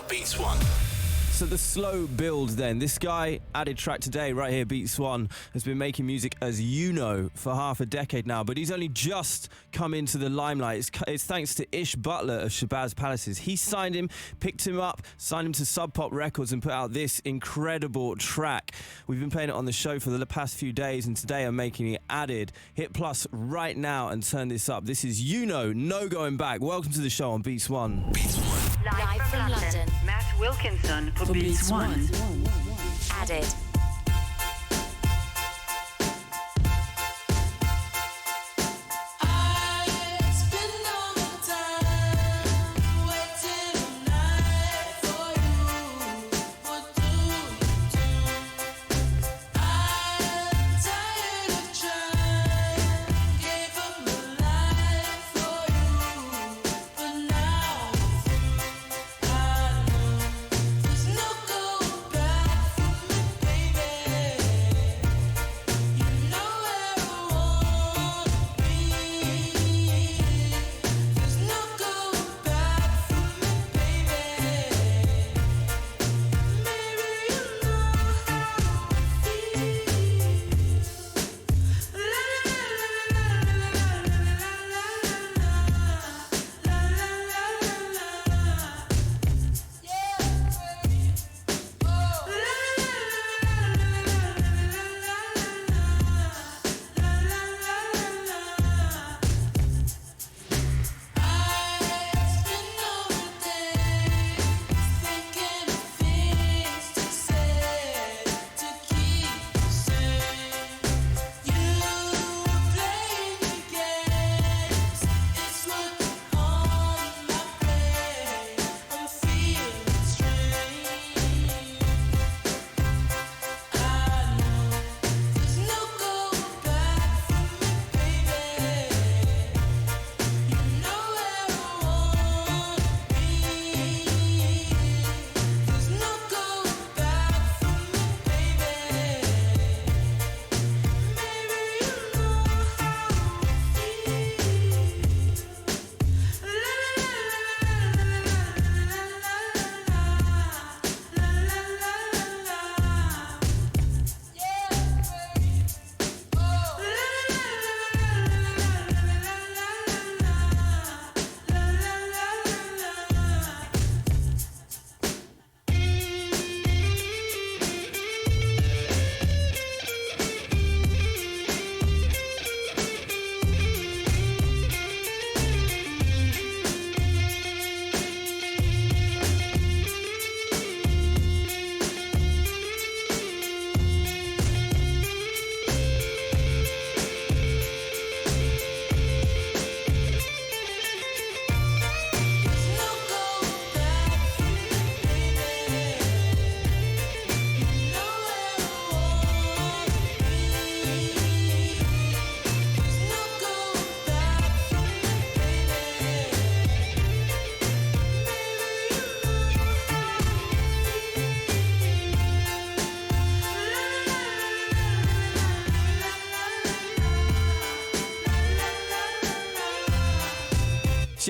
Beats One. So the slow build then. This guy, added track today, right here, Beats One, has been making music, as you know, for half a decade now, but he's only just come into the limelight. It's thanks to Ish Butler of Shabazz Palaces. He signed him, picked him up, signed him to Sub Pop Records and put out this incredible track. We've been playing it on the show for the past few days, and today I'm making it added. Hit plus right now and turn this up. This is You Know, No Going Back. Welcome to the show on Beats One. Beats One. Live from London. Matt Wilkinson for Beats One. Added.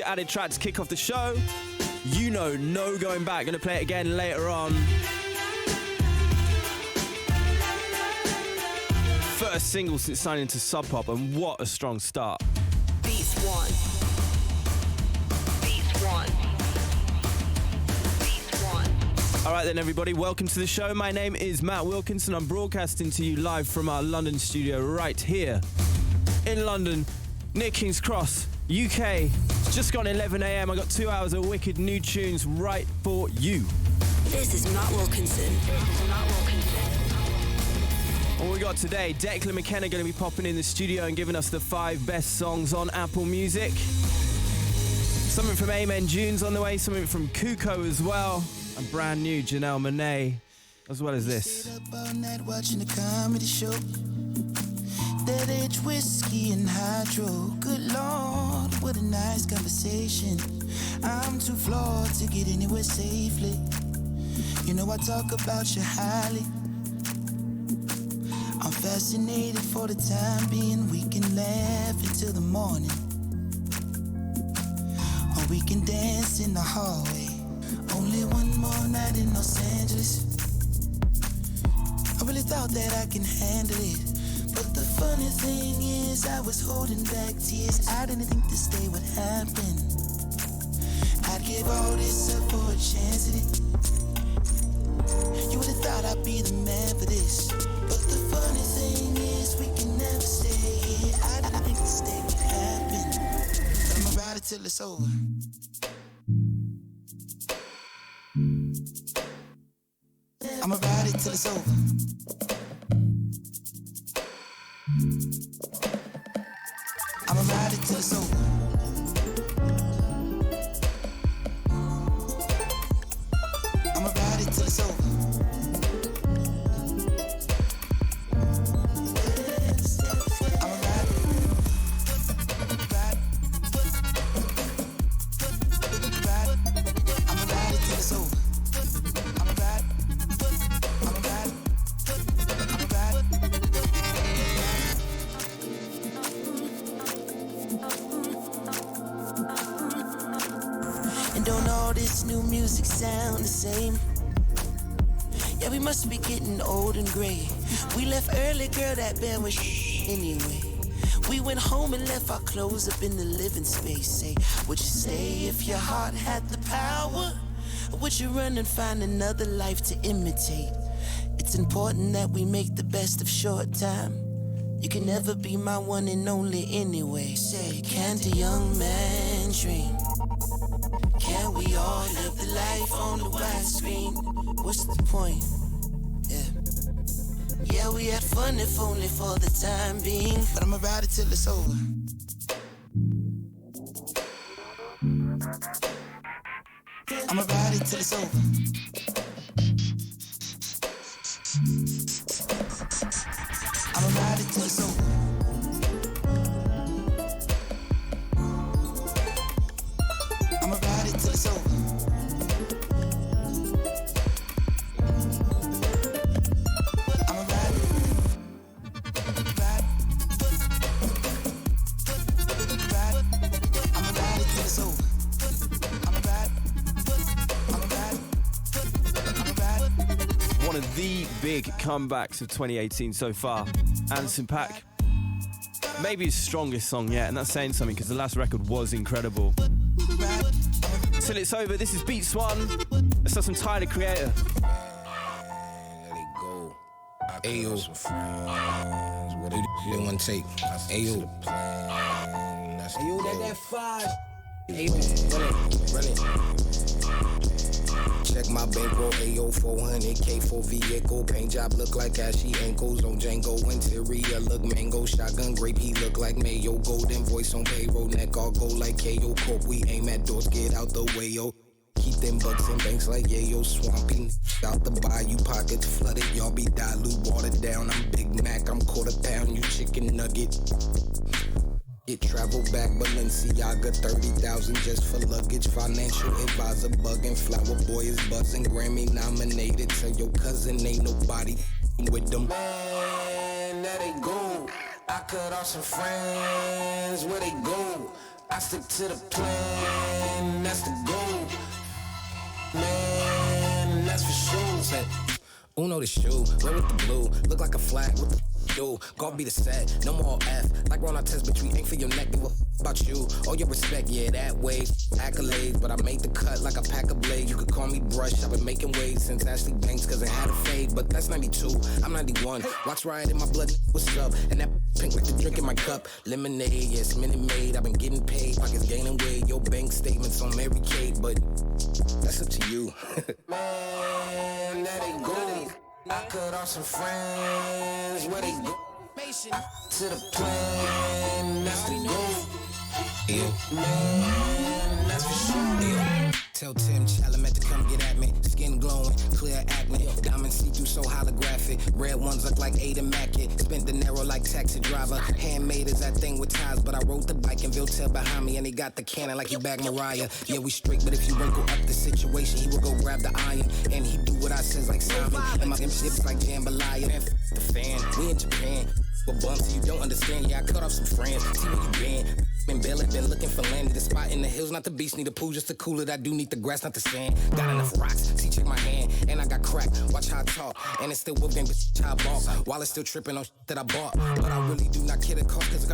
Added track to kick off the show. You Know, No Going Back. Gonna play it again later on. First single since signing to Sub Pop, and what a strong start. Beats One. Beats One. Beats One. All right then, everybody, welcome to the show. My name is Matt Wilkinson. I'm broadcasting to you live from our London studio right here in London, near King's Cross, UK. It's just gone 11 a.m. I got 2 hours of wicked new tunes right for you. This is Matt Wilkinson. What we got today, Declan McKenna going to be popping in the studio and giving us the 5 best songs on Apple Music. Something from Amen June's on the way, something from Kuko as well, and brand new Janelle Monáe, as well as this. Stayed up all night watching the comedy show. That age whiskey and hydro. Good Lord, what a nice conversation. I'm too flawed to get anywhere safely. You know I talk about you highly. I'm fascinated for the time being. We can laugh until the morning, or we can dance in the hallway. Only one one more night in Los Angeles. I really thought that I can handle it. But the funny thing is I was holding back tears. I didn't think this day would happen. I'd give all this up for a chance at it. You would've thought I'd be the man for this. But the funny thing is we can never stay here. I didn't think this day would happen. But I'ma ride it till it's over. I'ma ride it till it's over. I'ma ride it till it's over. I'ma ride it till it's over. I'ma ride it. I'ma ride it till it's over. I'ma ride. I'ma ride. I'ma ride. And don't all this new music sound the same? Yeah, we must be getting old and gray. We left early, girl, that bed was anyway. We went home and left our clothes up in the living space. Say, would you stay if your heart had the power? Or would you run and find another life to imitate? It's important that we make the best of short time. You can never be my one and only anyway. Say, can't a young man dream? Can we all live the life on the widescreen? What's the point? Yeah, we had fun if only for the time being. But I'ma ride it till it's over. I'ma ride it till it's over. I'ma ride it till it's over. I'ma ride it till it's over. I'ma ride it. Ride. Ride. I'ma ride it till it's over. I'ma ride. I'ma ride. I'ma ride. One of the big comebacks of 2018 so far. Anderson .Paak, maybe his strongest song yet, and that's saying something because the last record was incredible. Till it's over, this is Beats One. Let's have some Tyler Creator. Let it go. Ayo. What they want to take? Ayo. Ayo, that five. Ayo, run it. Check my bankroll, Ayo, 400K for vehicle. Paint job look like ashy ankles on Django. Interior look mango, shotgun grape, he look like mayo. Golden voice on payroll, neck all gold like KO Corp. We aim at doors, get out the way, yo. Keep them bucks in banks like yayo. Swampy out the bayou, pockets flooded. Y'all be dilute, watered down. I'm Big Mac, I'm quarter pound, you chicken nugget. Get travel back, Balenciaga, 30,000 just for luggage. Financial advisor bugging, Flower Boy is buzzing. Grammy nominated, tell your cousin ain't nobody with them. Man, there they go. I cut off some friends, where they go? I stick to the plan, that's the goal. Man, that's for sure. Said, Uno the shoe, red with the blue, look like a flag with the do. God be the set, no more F. Like Ron Artest, bitch, we ain't for your neck, give a about you. All your respect, yeah, that way. Accolades, but I made the cut like a pack of blades. You could call me Brush, I've been making waves since Ashley Banks, cause it had a fade. But that's 92, I'm 91. Watch riot in my blood, what's up? And that pink like the drink in my cup. Lemonade, yes, Minute Maid, I've been getting paid. Pockets gaining weight, your bank statements on Mary Kate, but that's up to you. Man, there they go. I cut off some friends, where they go? To the plan, that's the goal. Yeah, man, that's for sure. Yeah. Tell Tim Chalamet to come get at me. Skin glowing, clear acne. Diamond see-through so holographic. Red ones look like Ada Mackett. Spent the narrow like taxi driver. Handmade is that thing with ties, but I rode the bike in Viltel behind me, and he got the cannon like he bagged Mariah. Yeah, we straight, but if you wrinkle up the situation, he will go grab the iron, and he do what I says like Simon. And my ships like jambalaya. And the fan, we in Japan. But bumps, you don't understand. Yeah, I cut off some friends. See where you been. been bailing, been looking for land. The spot in the hills, not the beach, need a pool just to cool it. I do need the grass, not the sand. Got enough rocks, see, check my hand, and I got crack. Watch how I talk, and it's still wolf game, bitch, how I bought. While it's still tripping on that I bought, but I really do not care the cost, cause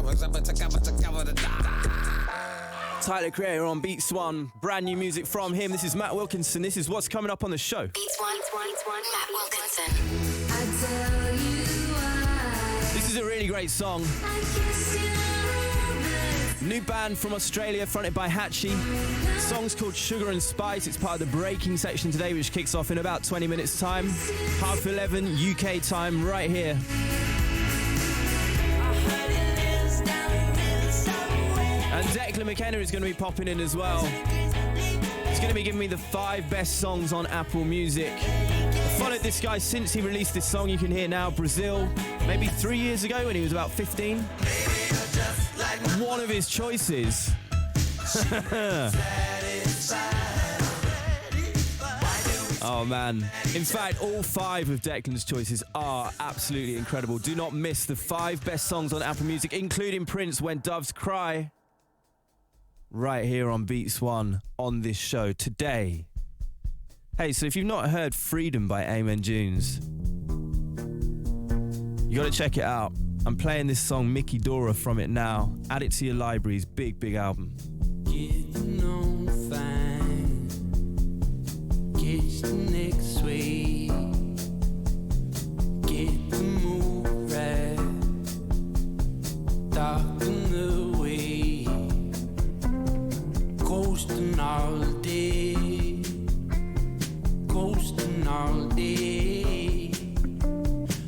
Tyler Creator on Beats One, brand new music from him. This is Matt Wilkinson. This is what's coming up on the show. Beats One, Matt Wilkinson. This is a really great song. New band from Australia, fronted by Hatchie. The song's called Sugar and Spice. It's part of the breaking section today, which kicks off in about 20 minutes' time. 11:30 UK time, right here. And Declan McKenna is going to be popping in as well. He's going to be giving me the 5 best songs on Apple Music. I've followed this guy since he released this song you can hear now, Brazil, maybe 3 years ago when he was about 15. One of his choices. Oh man. In fact, all 5 of Declan's choices are absolutely incredible. Do not miss the 5 best songs on Apple Music, including Prince, When Doves Cry, right here on Beats One on this show today. Hey, so if you've not heard Freedom by Amen Junes, you gotta check it out. I'm playing this song Mickey Dora from it now. Add it to your library's big album. Getting on fine, get the next way, get the move right, darken the way, coasting all day, coasting all day,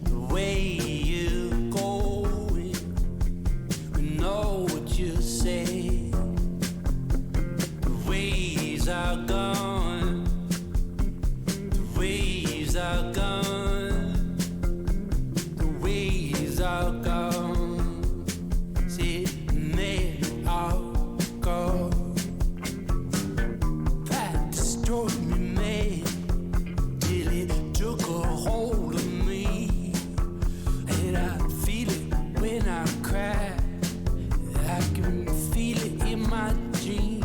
the way you going, we know what you say, the waves are gone, the waves are gone, the waves are gone, sitting there all gone. That destroyed me, man, till it took a hold of me, and I feel it when I cry. I can feel it in my dream,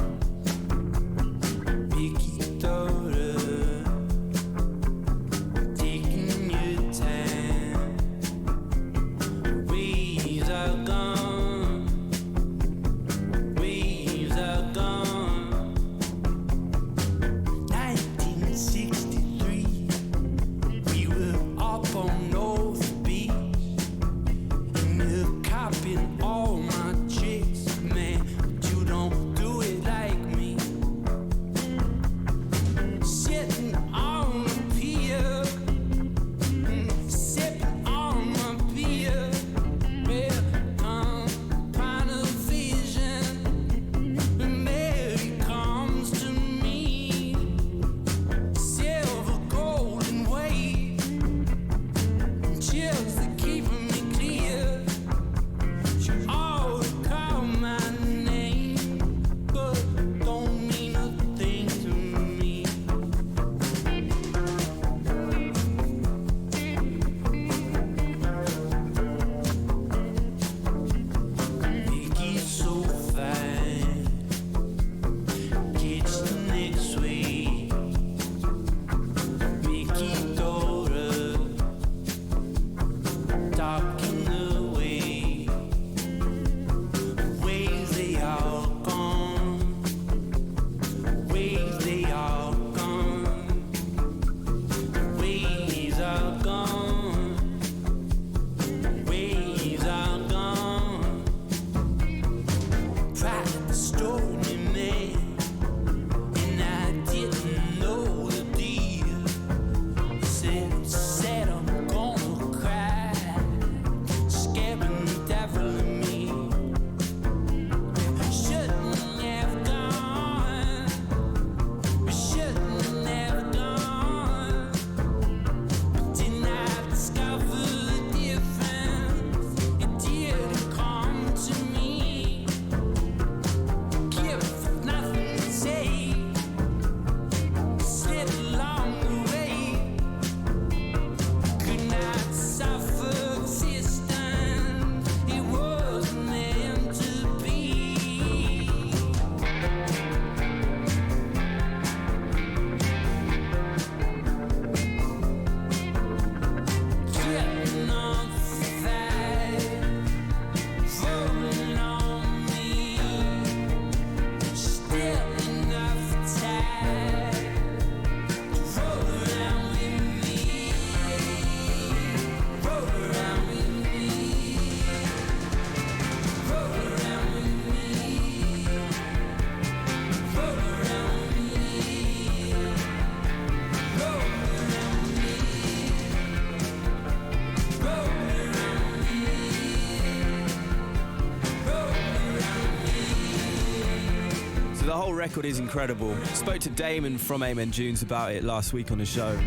the whole record is incredible. Spoke to Damon from Amen Dunes about it last week on the show.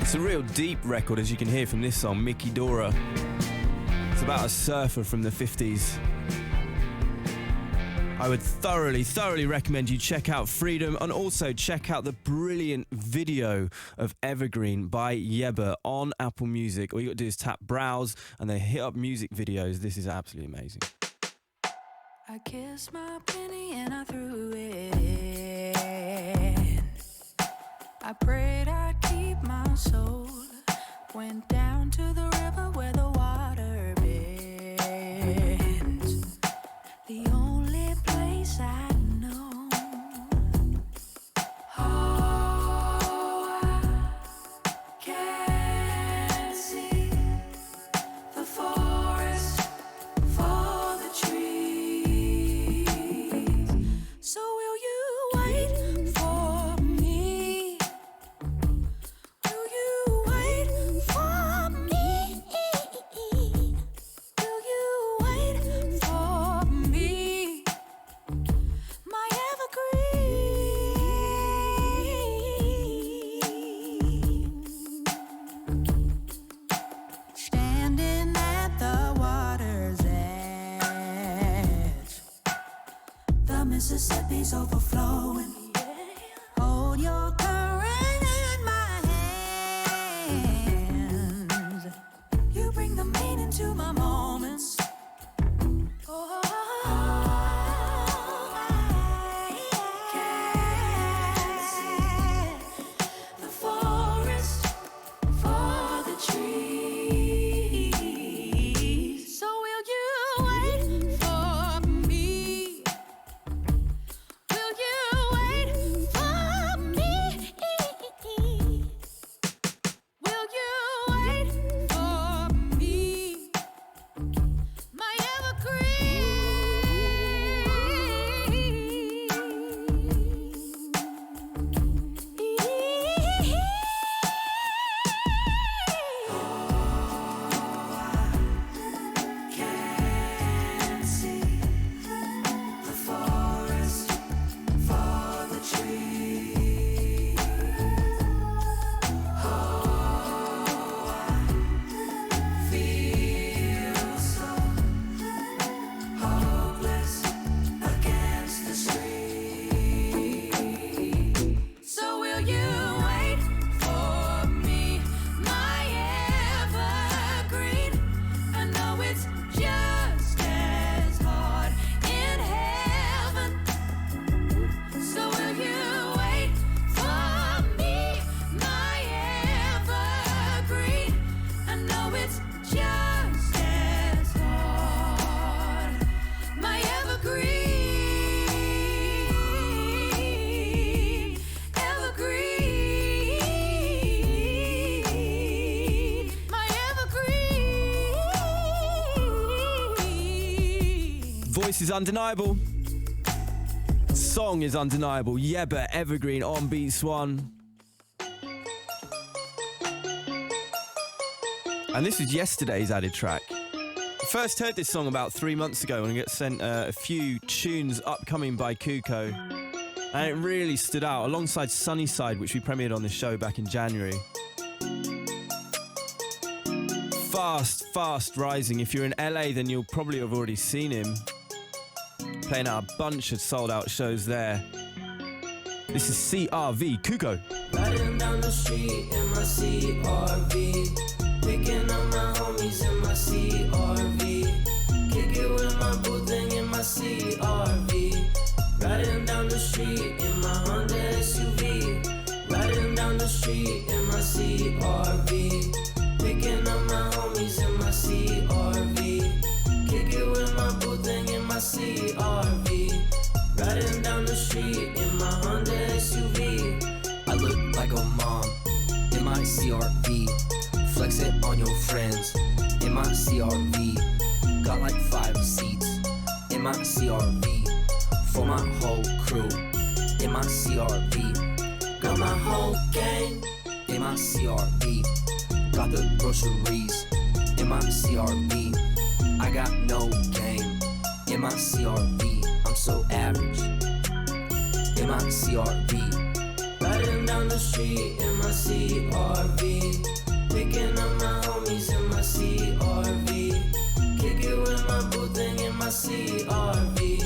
It's a real deep record, as you can hear from this song, Mickey Dora. It's about a surfer from the 50s. I would thoroughly recommend you check out Freedom and also check out the brilliant video of Evergreen by Yebba on Apple Music. All you got to do is tap browse and then hit up music videos. This is absolutely amazing. I kissed my penny and I threw it in. I prayed I'd keep my soul. Went down to the river where the water bends. The only place I know. Oh, I can see the forest for the trees. So will you wait for me? Will you wait for me? Will you wait for me? My evergreen. Standing at the water's edge, the Mississippi's overflowing. Hold your current in my hands. You bring the meaning to my moments. Oh, I can see the forest for the trees. So will you wait for me? Will you wait for me? Will you wait for me? My can see the forest for the trees. Oh, I feel so hopeless against the street. So will you wait for me, my evergreen? I know it's just as hard in heaven. So will you wait for me, my evergreen? I know it's just as hard. My evergreen, evergreen, my evergreen. Voice is undeniable. Song is undeniable. Yebba, Evergreen on Beats One. And this is yesterday's added track. I first heard this song about 3 months ago when I got sent a few tunes upcoming by Kuko. And it really stood out alongside Sunnyside, which we premiered on the show back in January. Fast rising. If you're in LA, then you'll probably have already seen him. Playing out a bunch of sold out shows there. This is CRV, Kuko. Riding down the street in my CRV, picking up my homies in my CRV, kick it with my boo thing in my CRV. Riding down the street in my Honda SUV, riding down the street in my CRV, picking up my homies in my CRV, kick it with my boo thing in my CRV. Riding down the street in my Honda SUV. I look like a mom in my CRV, flexing on your friends in my CRV. Got like 5 seats in my CRV for my whole crew in my CRV. Got my whole gang in my CRV. Got the groceries in my CRV. I got no game in my CRV. I'm so average. In my CRV, riding down the street in my CRV, picking up my homies in my CRV, kick it with my boo thing in my CRV,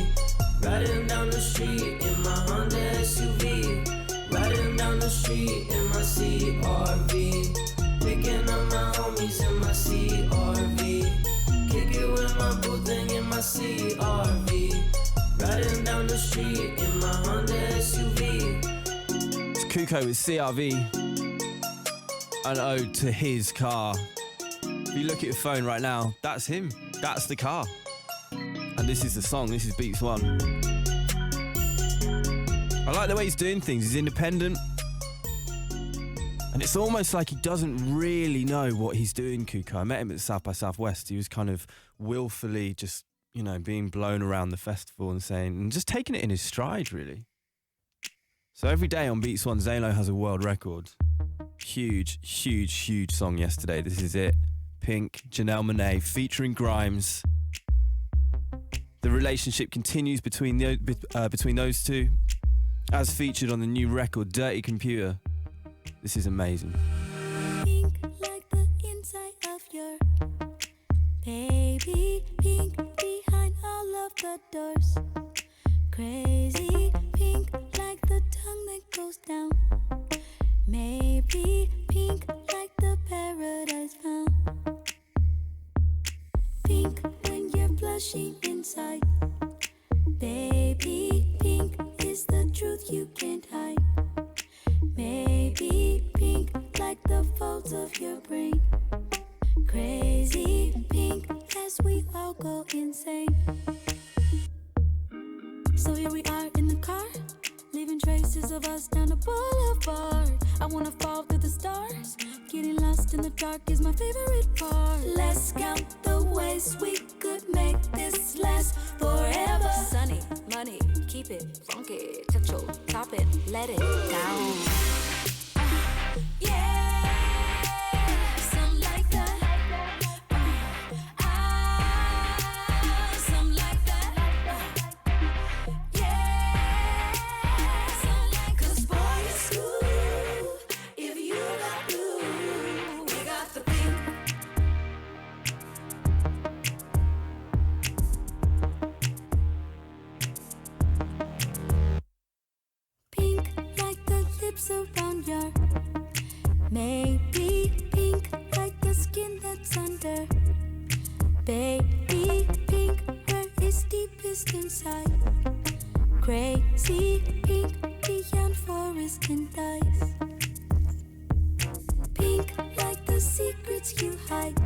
riding down the street in my Honda SUV, riding down the street in my CRV, picking up my homies in my CRV, kick it with my boo thing in my CRV, riding down the street in my Honda SUV. It's Kuko with CRV, an ode to his car. If you look at your phone right now, that's him. That's the car. And this is the song. This is Beats One. I like the way he's doing things. He's independent. And it's almost like he doesn't really know what he's doing, Kuko. I met him at South by Southwest. He was kind of willfully just, you know, being blown around the festival and saying, and just taking it in his stride, really. So every day on Beats One, Zalo has a world record. Huge, huge, huge song yesterday. This is it. Pink, Janelle Monáe, featuring Grimes. The relationship continues between those two, as featured on the new record, Dirty Computer. This is amazing. Pink like the inside of your baby, pink behind all of the doors. Crazy pink like the tongue that goes down. Maybe pink like the paradise found. Pink when you're blushing inside. Baby, pink is the truth you can't hide. Maybe pink like the folds of your brain. Crazy pink as we all go insane. So here we are in the car, leaving traces of us down the boulevard. I wanna fall through the stars. Getting lost in the dark is my favorite part. Let's count the ways we could make this last forever. Sunny, money, keep it funky. Touch your top it, let it down. Yeah, something like that. Something like that. Yeah, something like. 'Cause boy, it's cool if you got blue. We got the pink. Pink like the lips around your. Maybe pink like the skin that's under. Baby pink where it's deepest inside. Crazy pink beyond forest and ice. Pink like the secrets you hide.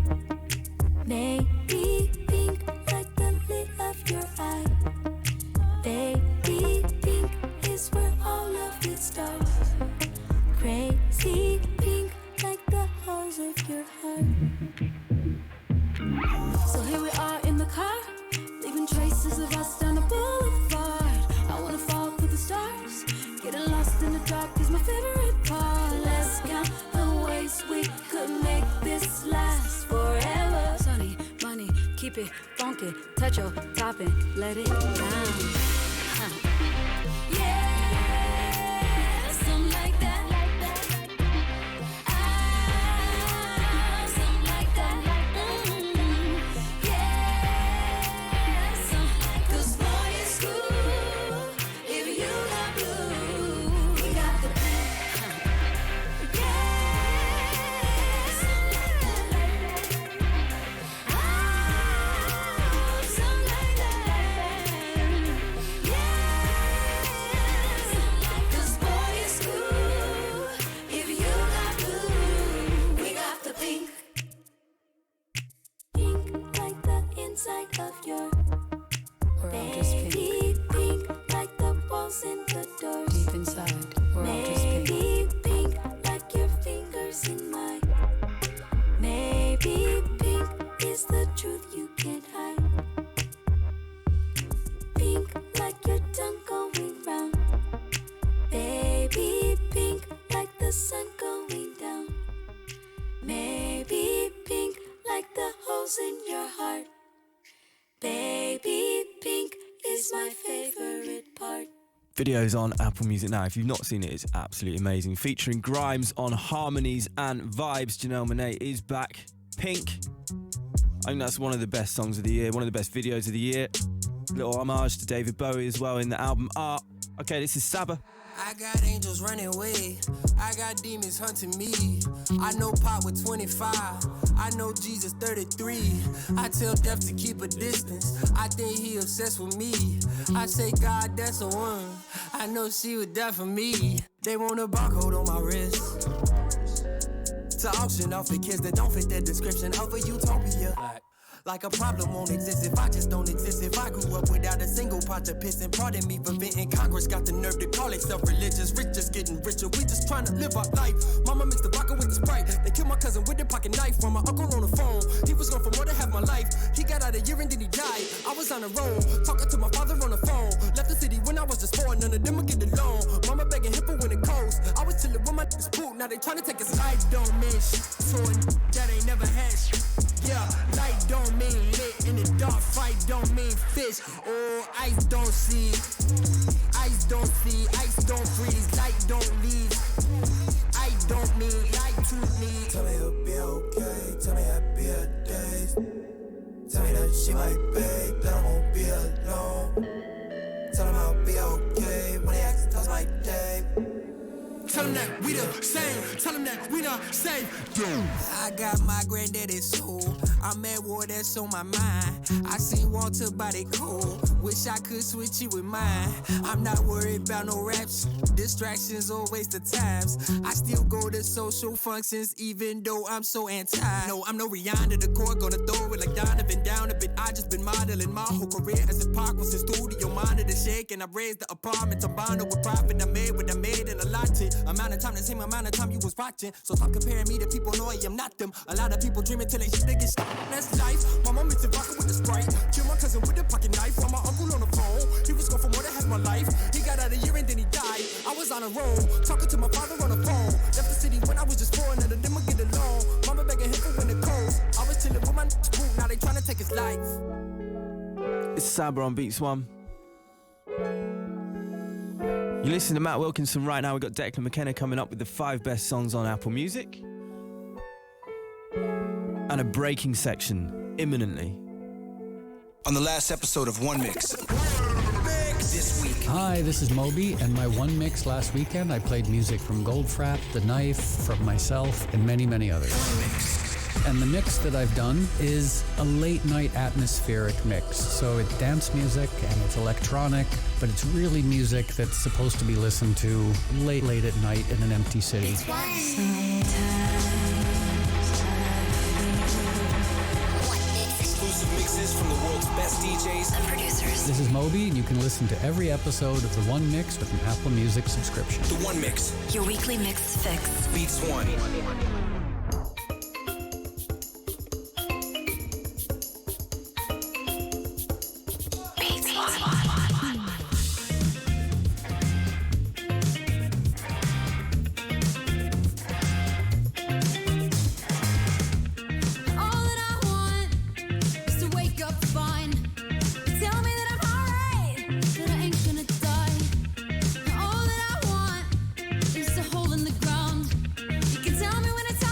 Maybe pink like the lid of your eye. Baby pink is where all of it starts. Crazy pink like the holes of your heart. So here we are in the car, leaving traces of us down the boulevard. I wanna fall through the stars. Getting lost in the dark is my favorite part. Let's count the ways we could make this last forever. Sunny, money, keep it funky. Touch your top and let it down. Yeah, something like that. Something like that. Yeah, something. 'Cause boy, it's cool if you got blue. We got the pink. Yeah, something like that. Something like that. Yeah, something. 'Cause boy, it's cool if you got blue. We got the pink. Pink like the inside of your baby, pink like the walls and the doors. Deep inside, we're all just pink. Maybe pink like your fingers in mine. Maybe pink is the truth you can't hide. Pink like your tongue going round. Baby pink like the sun going down. Maybe pink like the holes in your heart. Baby pink Video's on Apple Music now. If you've not seen it, it's absolutely amazing. Featuring Grimes on harmonies and vibes. Janelle Monáe is back. Pink. I think that's one of the best songs of the year, one of the best videos of the year. Little homage to David Bowie as well in the album Art. Okay, this is Saba. I got angels running away. I got demons hunting me. I know Pop with 25. I know Jesus 33. I tell death to keep a distance. I think he obsessed with me. I say, God, that's a one. I know she would die for me. They want a barcode on my wrist to auction off the kids that don't fit that description of a utopia. Like a problem won't exist if I just don't exist. If I grew up without a single pot to piss, and pardon me for venting, Congress got the nerve to call itself religious. Rich just getting richer, we just trying to live our life. Mama mixed the vodka with the Sprite. They killed my cousin with a pocket knife. From my uncle on the phone, he was gone for more than half my life. He got out a year and then he died. I was on the road, talking to my father on the phone. Left the city when I was just 4, none of them would get along. Mama begging him for when it coast. I was chilling with my spook, now they trying to take his life. Don't mean shit to a that ain't never had shit. Yeah, light don't mean lit. In the dark fight don't mean fish. Oh, ice don't see. Ice don't see. Ice don't freeze. Light don't leave. I don't mean light to me. Tell me it'll be okay. Tell me happier days. Tell me that she might beg, that I won't be alone. Tell him I'll be okay when he asks how's my day. Tell him that we the same. Tell him that we the same. I got my granddaddy's soul. I'm at war, that's on my mind. I seen Walter body cool. Wish I could switch you with mine. I'm not worried about no raps. Distractions or waste of times. I still go to social functions even though I'm so anti. No, I'm no Rihanna, the core gonna throw it like Donovan down a bit. I just been modeling my whole career as a park was a studio monitor shaking. I raised the apartment, I'm bonded with profit. I made what I made and a lot to amount of time, the same amount of time you was watching. So stop comparing me to people, know I am not them. A lot of people dreaming till they shit they get stuck. That's life. My mom mixed the vodka with the Sprite. Killed my cousin with a pocket knife. While my uncle on the phone, he was gone for more than half my life. He got out a year and then he died. I was on a roll, talking to my father on the phone. Left the city when I was just 4, none of them would get along. Mama begging him for when it coast. I was chilling with my spook, now they trying to take his life. It's Saba on Beats One. You listen to Matt Wilkinson right now. We've got Declan McKenna coming up with the 5 best songs on Apple Music. And a breaking section, imminently. On the last episode of One Mix. This week. Hi, this is Moby, and my One Mix last weekend, I played music from Goldfrapp, The Knife, from myself, and many, many others. One Mix. And the mix that I've done is a late night atmospheric mix. So it's dance music and it's electronic, but it's really music that's supposed to be listened to late at night in an empty city. Exclusive mixes from the world's best DJs and producers. This is Moby, and you can listen to every episode of The One Mix with an Apple Music subscription. The One Mix. Your weekly mix fix. Beats One. All that I want is to hold in the ground. You can tell me when it's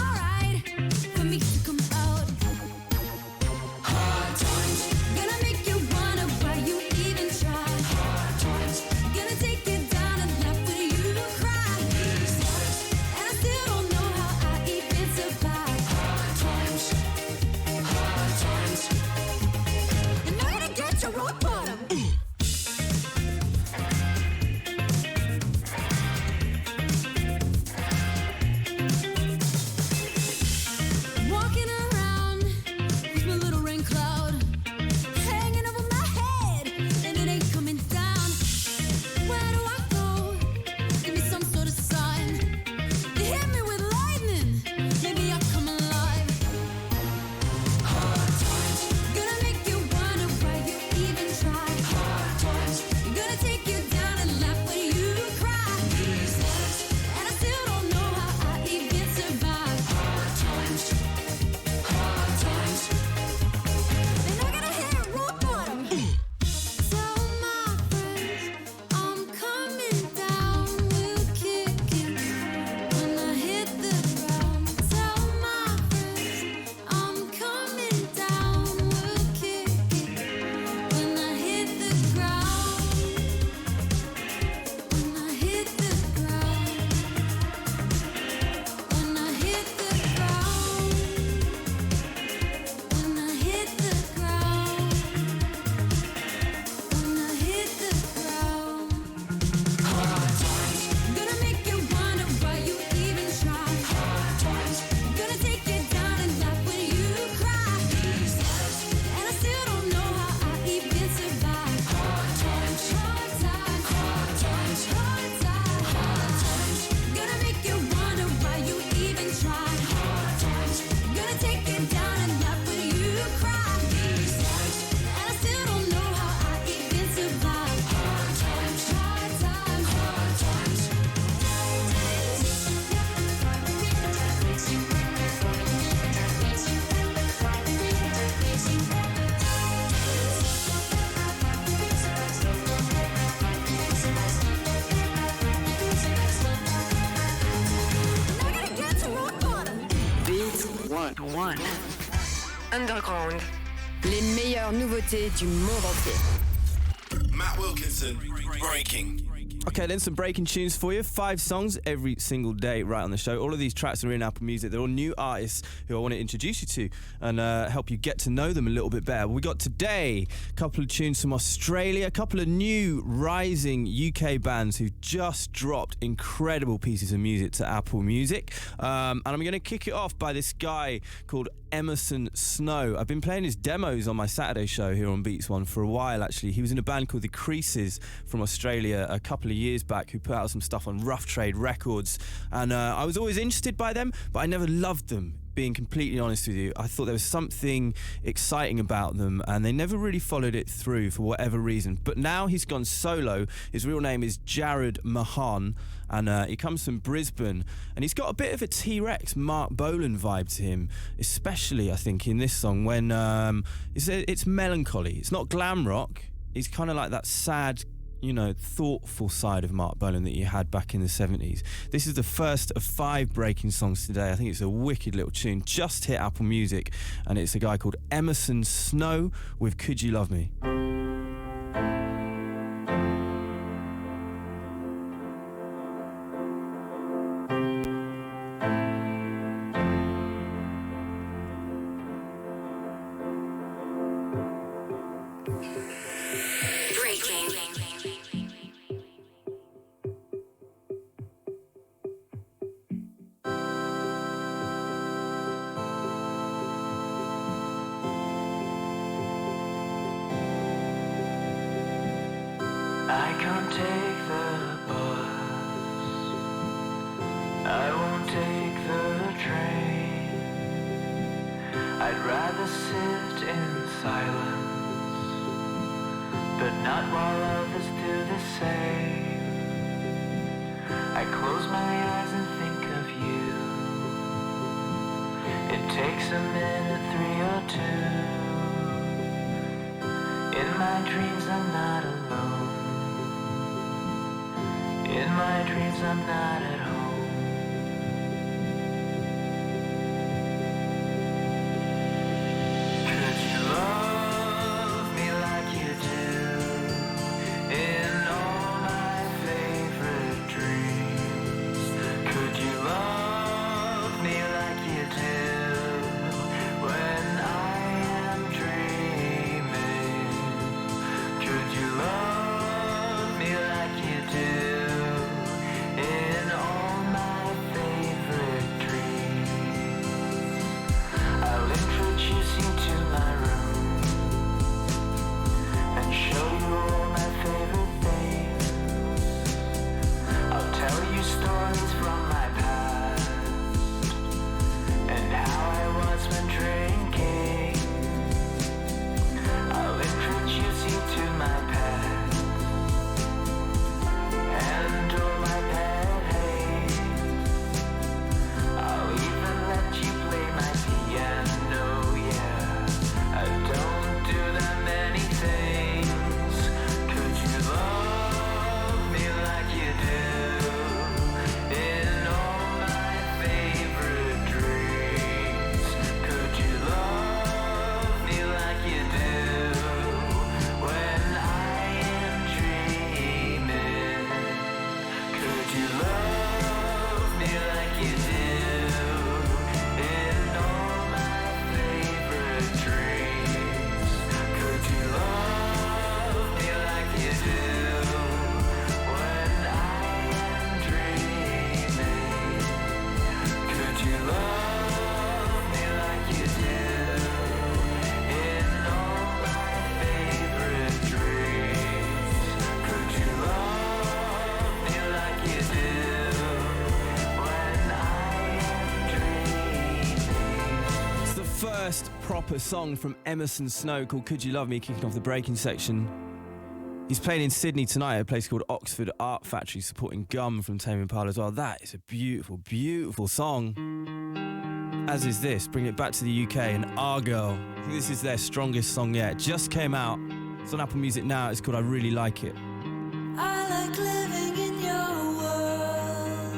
Underground. Les meilleures nouveautés du monde entier. Matt Wilkinson, Breaking. Okay, then some breaking tunes for you. 5 songs every single day right on the show. All of these tracks are in Apple Music. They're all new artists who I want to introduce you to and help you get to know them a little bit better. We got today a couple of tunes from Australia, a couple of new rising UK bands who just dropped incredible pieces of music to Apple Music. And I'm going to kick it off by this guy called Emerson Snow. I've been playing his demos on my Saturday show here on Beats One for a while, actually. He was in a band called The Creases from Australia a couple of years back who put out some stuff on Rough Trade Records. And I was always interested by them, but I never loved them. Being completely honest with you, I thought there was something exciting about them and they never really followed it through for whatever reason. But now he's gone solo. His real name is Jared Mahan and he comes from Brisbane and he's got a bit of a T-Rex Mark Bolan vibe to him, especially I think in this song when it's melancholy. It's not glam rock. He's kind of like that sad, thoughtful side of Mark Bolan that you had back in the 70s. This is the first of 5 breaking songs today. I think it's a wicked little tune. Just hit Apple Music, and it's a guy called Emerson Snow with Could You Love Me? I can't take the bus, I won't take the train. I'd rather sit in silence, but not while others do the same. I close my eyes and think of you. It takes a minute, 3 or 2. In my dreams I'm not alone. In my dreams I'm not at home. Could you love me like you do in all my favorite dreams? Could you love me like you do when I am dreaming? Could you love me like you do in all my favorite dreams? I'll introduce you to my room and show you all my favorite things. I'll tell you stories from my past and how I was when drinking. I'll introduce you to my past and all my bad hates. I'll even let you play my piano, yeah. I don't do that many things. Could you love me like you do in all my favorite dreams? Could you love me like you do when I am dreaming? Could you love me like you do in all my favorite dreams? Could you love me like you do when I am dreaming? Could you love me like you do in all my favorite dreams? Could you love me like you do when I am dreaming? It's the first proper song from Emerson Snow called Could You Love Me, kicking off the breaking section. He's playing in Sydney tonight at a place called Oxford Art Factory, supporting Gum from Tame Impala as well. That is a beautiful, beautiful song. As is this, bring it back to the UK, and Our Girl. I think this is their strongest song yet. It just came out. It's on Apple Music now. It's called I Really Like It. I like living in your world.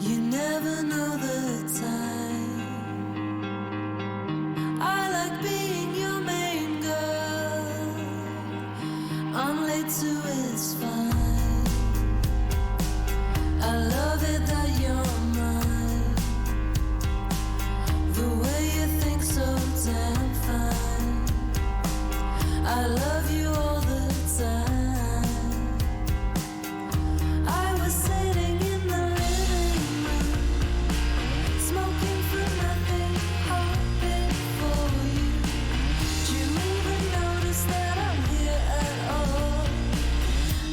You never know the time. I it too, it's fine. I love it that you're mine. The way you think so damn fine. I love you all the time. I was sitting in the living room, smoking for nothing, hoping for you. Do you even notice that I'm here at all?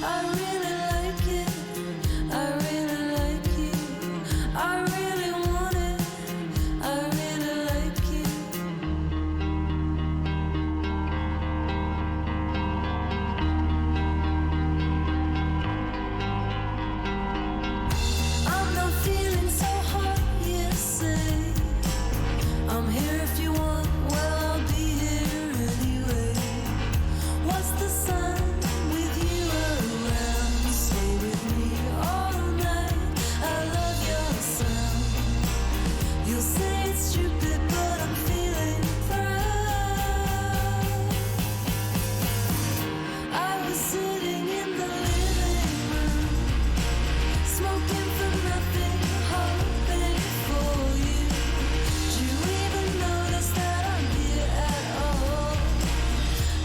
I really like it, I really like you. I really want it, I really like you. I'm not feeling so hot, you say. I'm here if you want, well, I'll be here anyway. What's the sun with you around? Stay with me all night. I love your sound. You'll say it's stupid, but I'm feeling proud. I was sitting in the living room, smoking for nothing, hoping for you. Do you even notice that I'm here at all?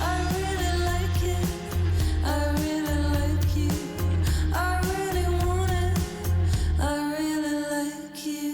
I really like it, I really like you. I really want it, I really like you.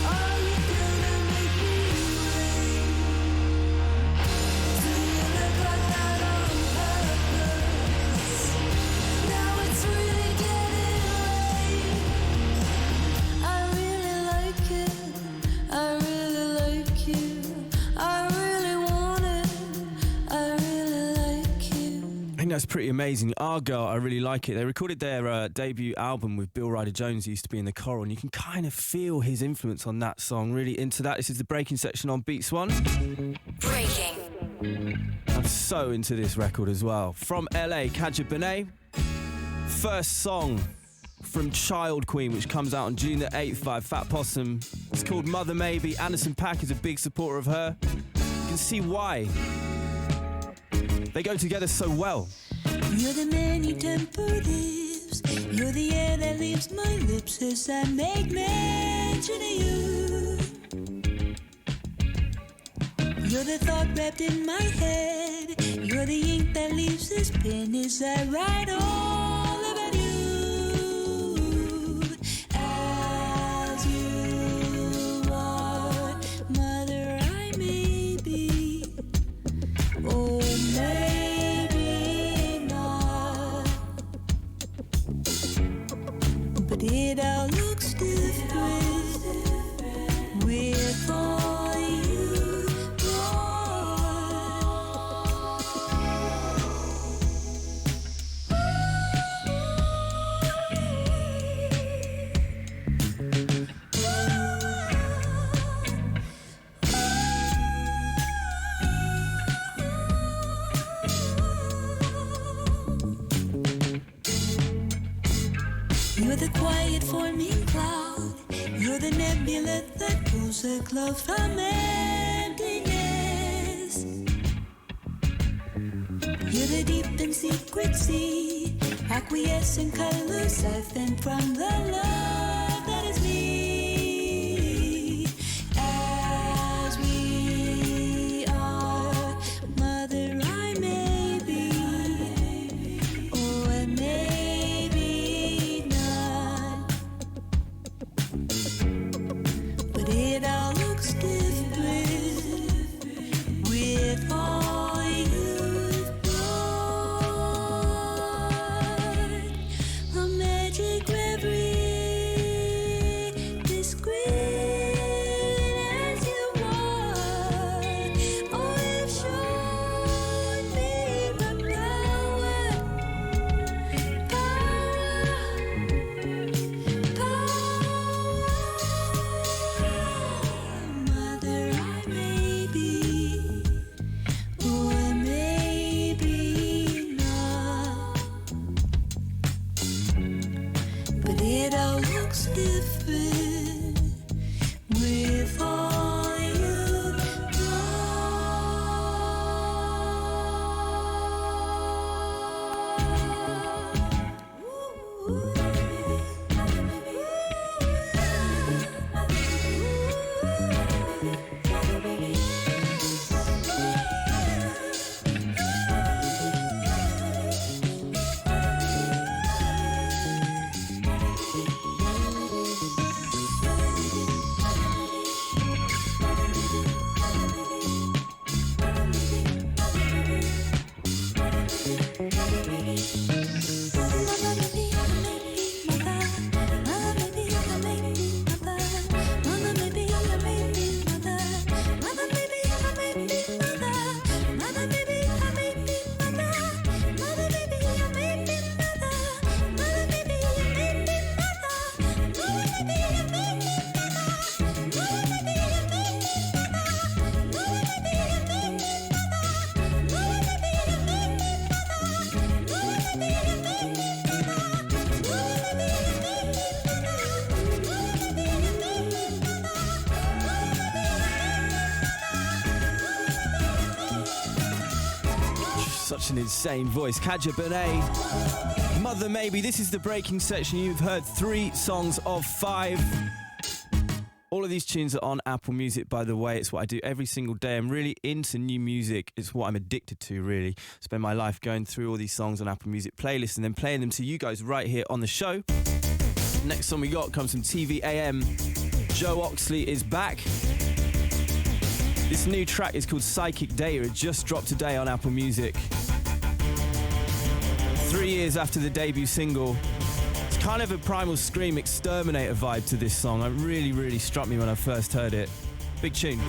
Are you gonna make me wait? Do you look like that on purpose? Now it's really getting late. I really like it, I really like you. I really want it, I really like you. I think that's pretty amazing. Our Girl, I really like it. They recorded their debut album with Bill Ryder Jones, who used to be in the Coral, and you can kind of feel his influence on that song. Really into that. This is the breaking section on Beats One. Breaking. I'm so into this record as well. From LA, Kaja Benet. First song from Child Queen, which comes out on June the 8th by Fat Possum. It's called Mother Maybe. Anderson .Paak is a big supporter of her. You can see why. They go together so well. You're the many temperatives. You're the air that leaves my lips as I make mention of you. You're the thought wrapped in my head. You're the ink that leaves this pen as I write all about you. As you are, mother, I may be. Oh, maybe not. But it all looks different with all you You're the quiet forming cloud. You're the nebula that pulls a cloud from emptiness. You're the deep and secret sea, acquiescent colors siphoned from the love that is me. As we are, mother, I may be. Oh, and maybe not. happen with all you've Such an insane voice. Kaja Benet, Mother Maybe. This is the breaking section. You've heard 3 songs of 5. All of these tunes are on Apple Music, by the way. It's what I do every single day. I'm really into new music. It's what I'm addicted to, really. Spend my life going through all these songs on Apple Music playlists and then playing them to you guys right here on the show. Next song we got comes from TVAM. Joe Oxley is back. This new track is called Psychic Data. It just dropped today on Apple Music. 3 years after the debut single. It's kind of a Primal Scream Exterminator vibe to this song. It really, really struck me when I first heard it. Big tune.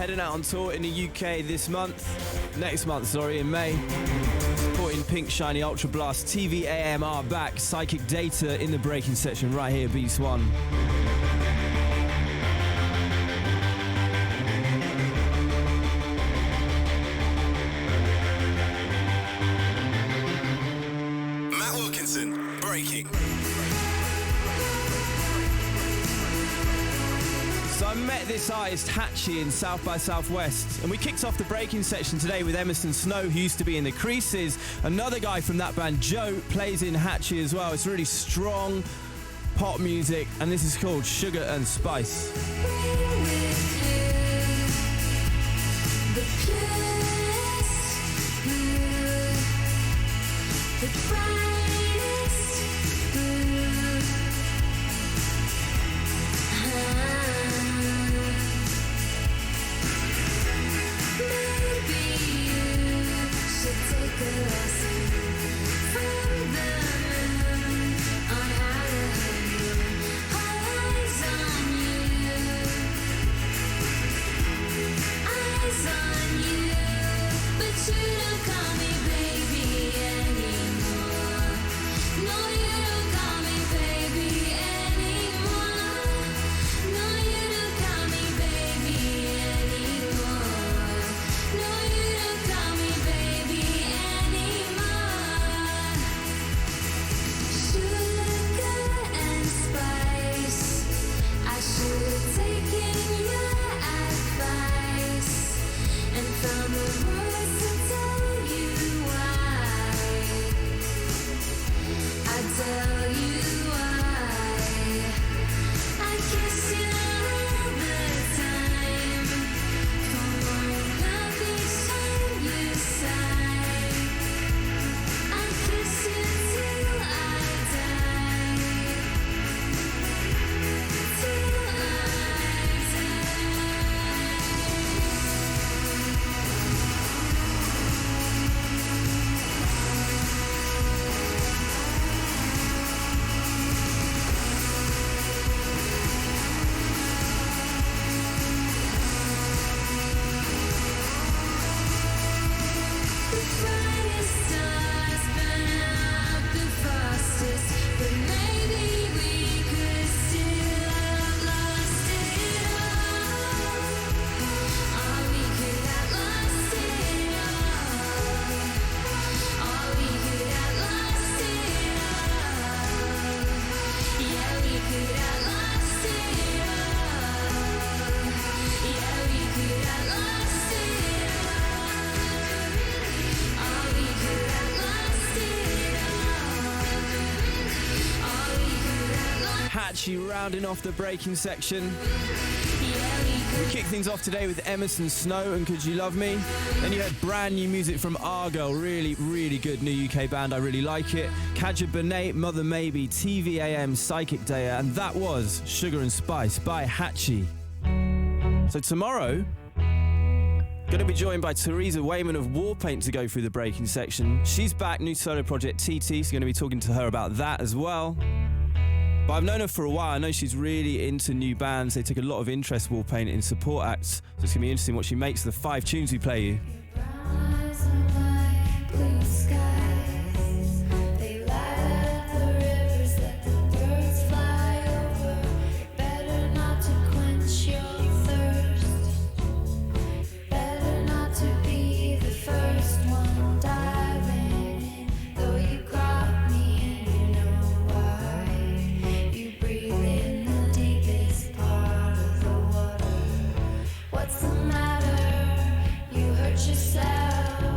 heading out on tour in the UK next month, in May. Supporting Pink Shiny Ultra Blast, TVAM are back, Psychic Data in the breaking section right here, Beats One. Matt Wilkinson, breaking. So I met this artist Hatchie in South by Southwest, and we kicked off the breaking section today with Emerson Snow, who used to be in the Creases. Another guy from that band, Joe, plays in Hatchie as well. It's really strong pop music, and this is called Sugar and Spice. Rounding off the breaking section. We kick things off today with Emerson Snow and Could You Love Me. Then you had brand new music from Argyle, really good new UK band, I really like it. Kaja Benet, Mother Maybe, TVAM, Psychic Data, and that was Sugar and Spice by Hatchie. So tomorrow, going to be joined by Teresa Wayman of Warpaint to go through the breaking section. She's back, new solo project TT, so going to be talking to her about that as well. But I've known her for a while. I know she's really into new bands. They take a lot of interest, Warpaint, in support acts. So it's going to be interesting what she makes of the 5 tunes we play you. What's the matter? You hurt yourself.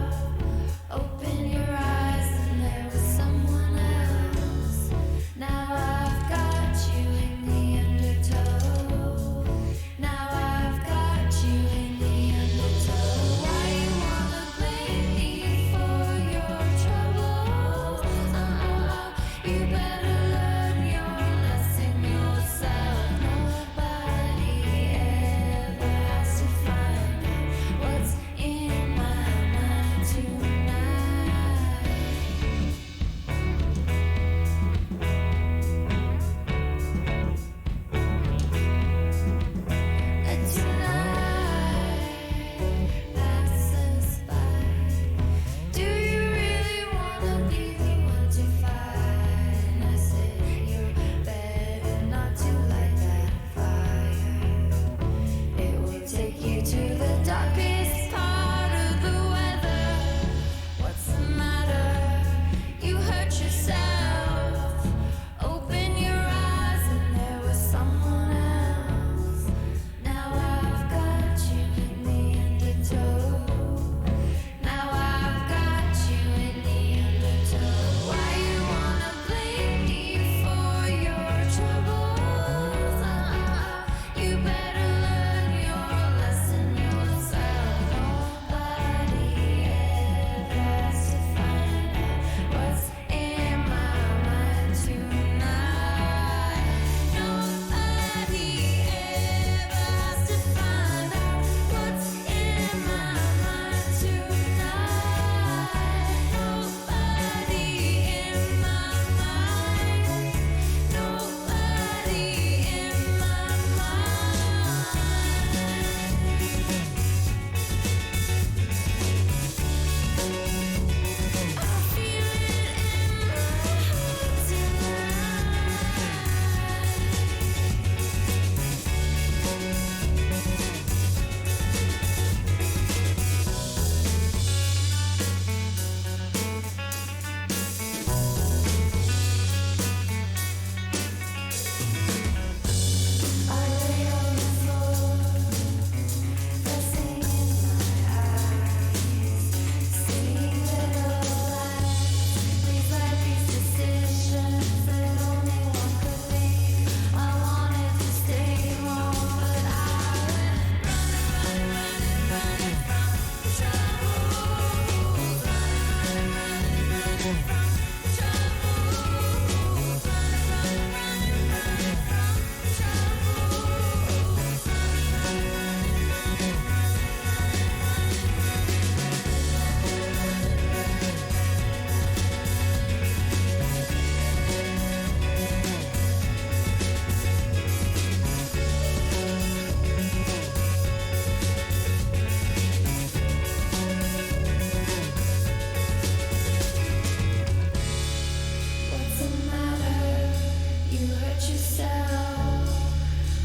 hurt yourself.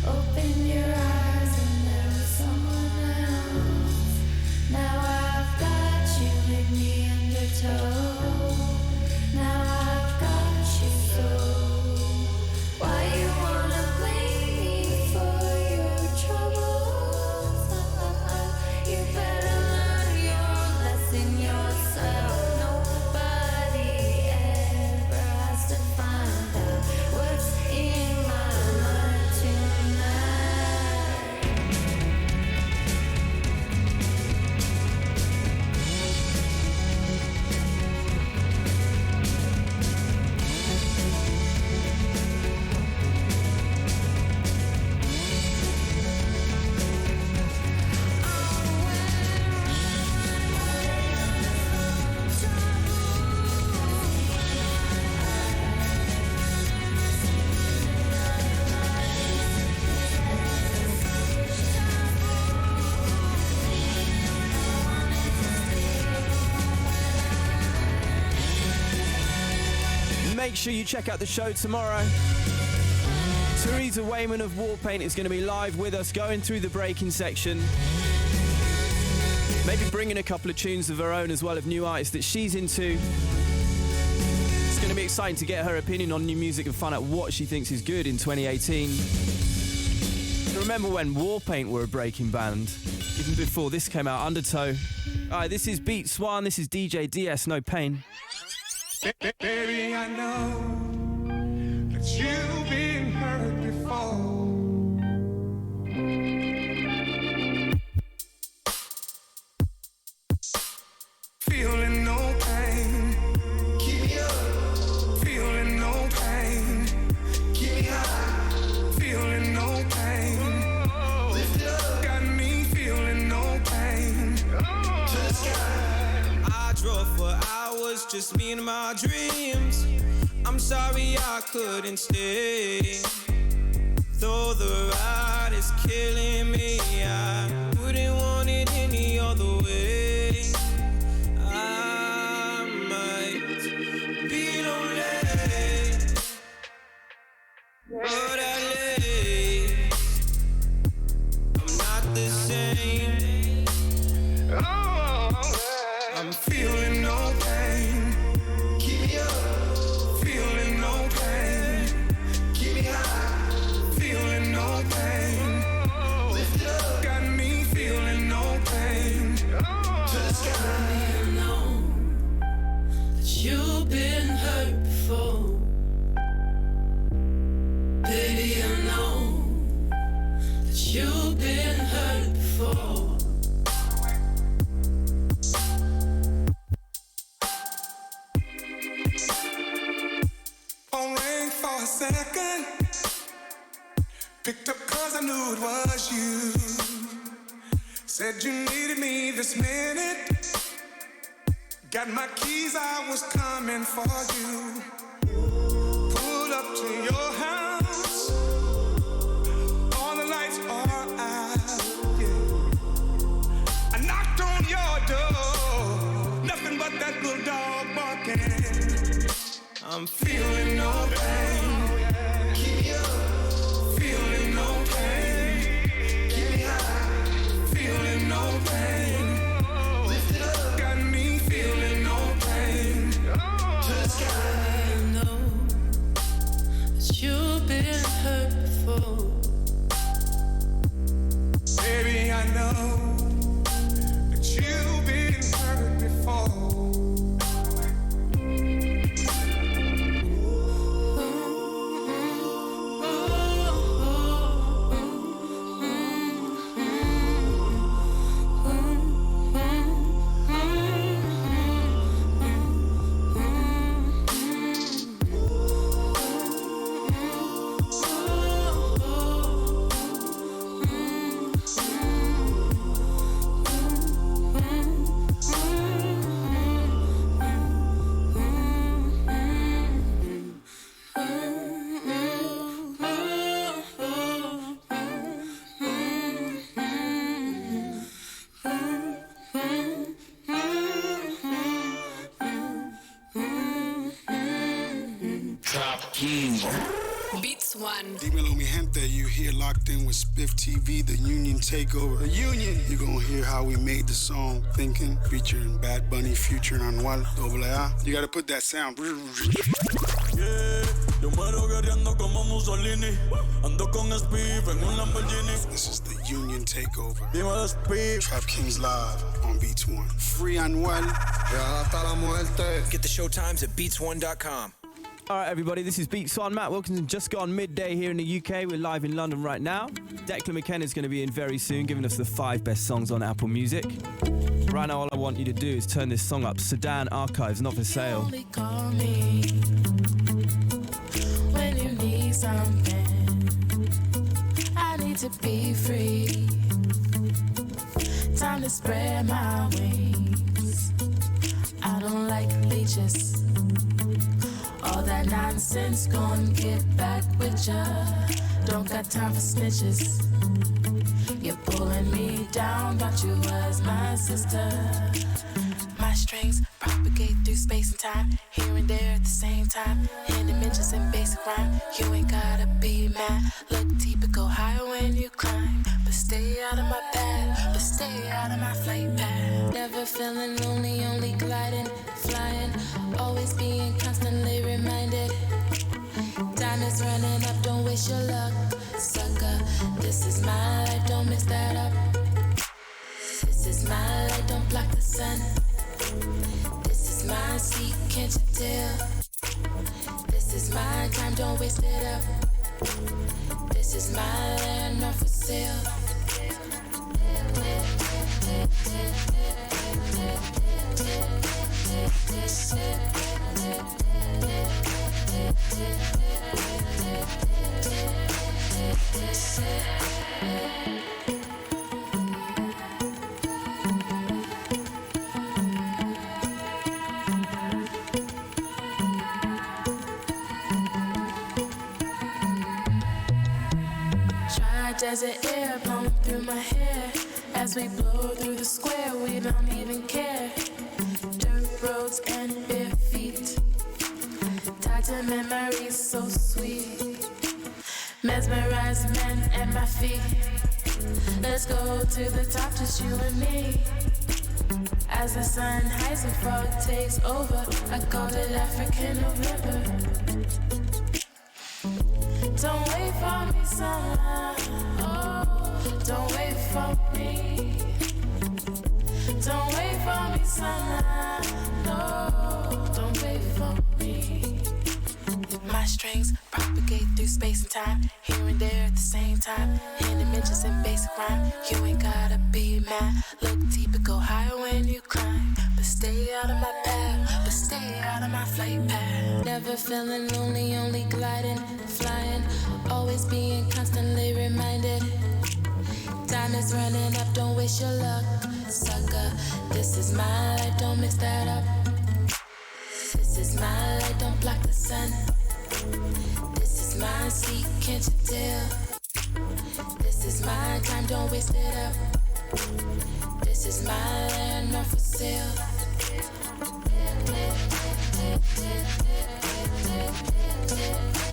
Open your eyes and there was someone else. Now I've got you in the undertow. Now I've got you so. Why you wanna blame me for your troubles? You better learn your lesson yourself. Nobody ever has to find out what's in my mind tonight. Make sure you check out the show tomorrow. Teresa Wayman of Warpaint is going to be live with us, going through the breaking section. Maybe bringing a couple of tunes of her own as well, of new artists that she's into. It's going to be exciting to get her opinion on new music and find out what she thinks is good in 2018. Remember when Warpaint were a breaking band? Even before this came out, Undertow. Alright, this is Beats One, this is DJ DS, No Pain. Baby, I know that you've been hurt before. Feeling no pain, keep me up. Feeling no pain, keep me high. Feeling no pain, lift it up. Got me feeling no pain, to the sky. I drove for hours, just me and my dreams. I'm sorry I couldn't stay. Though the ride is killing me, I wouldn't want it any other way. I might be lonely, but at least I'm not the same. I'm feeling no pain, keep me up. Feeling no pain, keep me high. Feeling no pain, lift it up. Got me feeling no pain, to the sky. I know that you've been hurt before. Baby, I know that you've been hurt before. Phone rang for a second. Picked up cause I knew it was you. Said you needed me this minute. Got my keys, I was coming for you. Pulled up to your house. All the lights are out, yeah. I knocked on your door. Nothing but that little dog barking. I'm feeling no pain, keep me up. Feeling no pain, keep me high. Feeling no pain, lift it up. Got me feeling no pain, to the sky. I know that you've been hurt before. Baby, I know that you've been hurt before. Top King. Beats One. Dímelo mi gente, you here locked in with Spiff TV, the Union Takeover. The Union! You're gonna hear how we made the song Thinking, featuring Bad Bunny, Future, and Anual, AA. You gotta put that sound. Yeah, yo muero guerreando como Mussolini. Ando con Spiff en un Lamborghini. This is the Union Takeover. Dímelo Spiff. Trap Kings Live on Beats One. Free Anual. Hasta la muerte. Get the show times at beats1.com. All right, everybody, this is Beats One. Matt Wilkinson just gone midday here in the UK. We're live in London right now. Declan McKenna is going to be in very soon, giving us the 5 best songs on Apple Music. Right now, all I want you to do is turn this song up. Sedan Archives, Not For Sale. Only call me when you need something. I need to be free. Time to spread my wings. I don't like leeches. All that nonsense, gon' get back with ya. Don't got time for snitches. You're pulling me down, thought you was my sister. My strings propagate through space and time, here and there at the same time. In dimensions and basic rhyme, you ain't gotta be mad. Look deep and go higher when you climb. But stay out of my path, but stay out of my flight path. Never feeling lonely, only gliding, flying. Always being constantly reminded. Time is running up, don't waste your luck, sucker. This is my life, don't mix that up. This is my light, don't block the sun. This is my seat, can't you tell? This is my time, don't waste it up. This is my land, not for sale. Desert air blowing through my hair. As we blow through the square, we don't even care. Dirt roads and bare feet, tied to memories so sweet. Mesmerized men at my feet. Let's go to the top, just you and me. As the sun hides and fog takes over, I called it African November. Don't wait for me, summer. Oh, don't wait for me. Don't wait for me, summer. No, don't wait for me. My strings propagate through space and time, here and there at the same time. In dimensions and basic rhyme, you ain't gotta be mad. Look deep and go higher when you climb. But stay out of my path, but stay out of my flight path. Never feeling lonely, only gliding, flying. Always being constantly reminded. Time is running up, don't waste your luck, sucker. This is my life, don't mix that up. This is my light, don't block the sun. This is my seat, can't you tell? This is my time, don't waste it up. This is my land, not for sale.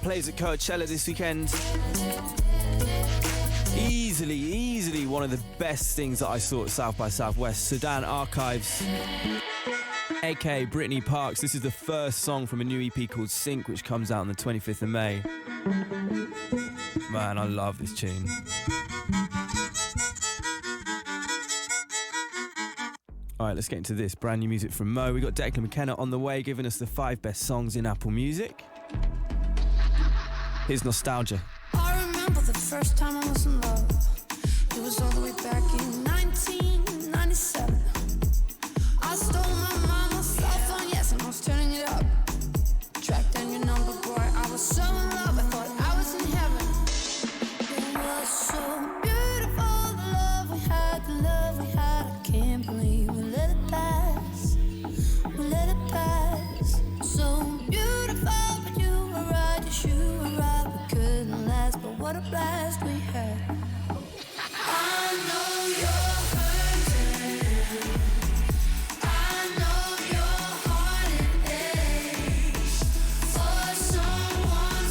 Plays at Coachella this weekend. Easily one of the best things that I saw at South by Southwest. Sedan Archives, aka Brittany Parks. This is the first song from a new EP called Sync, which comes out on the 25th of May. Man, I love this tune. All right, let's get into this. Brand new music from Mo. We got Declan McKenna on the way, giving us the 5 best songs in Apple Music. Here's Nostalgia. I remember the first time I was in love. It was all the way back in 1997. I stole my mama's cell phone, yes, and I was turning it up. Tracked down your number, boy. I was so in love, I thought I was in heaven. It was so beautiful, the love we had, the love we had. I can't believe we let it pass. We let it pass. So beautiful, but you were right, yes, you were right. We couldn't last, but what a blast we had. I know you're hurting. I know your heart it aches for someone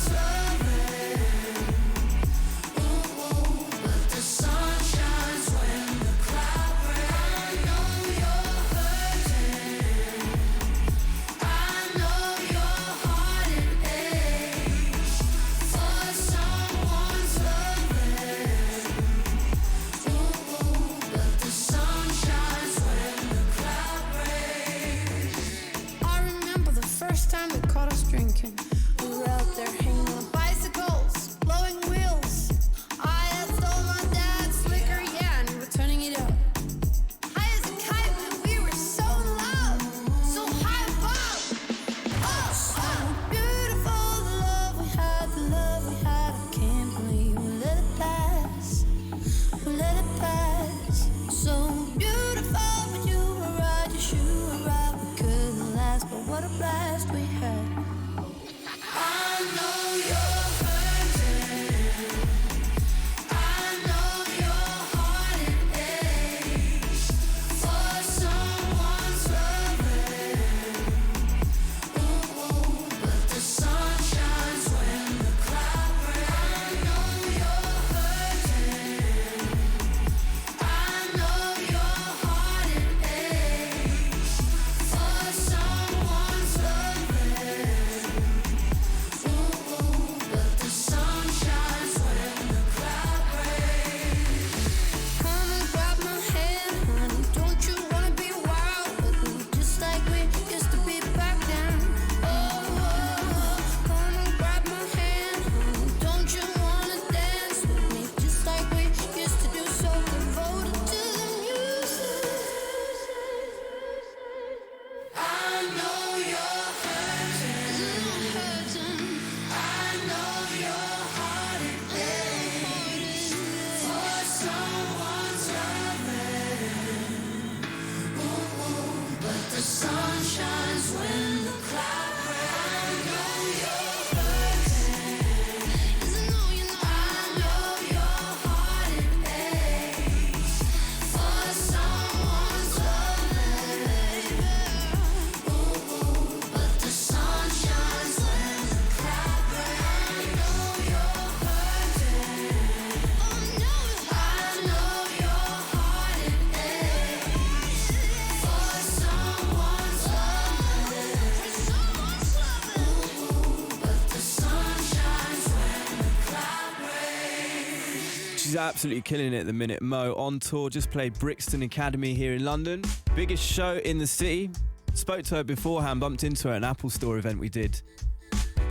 She's absolutely killing it at the minute. Mo on tour, just played Brixton Academy here in London. Biggest show in the city. Spoke to her beforehand, bumped into her at an Apple Store event we did.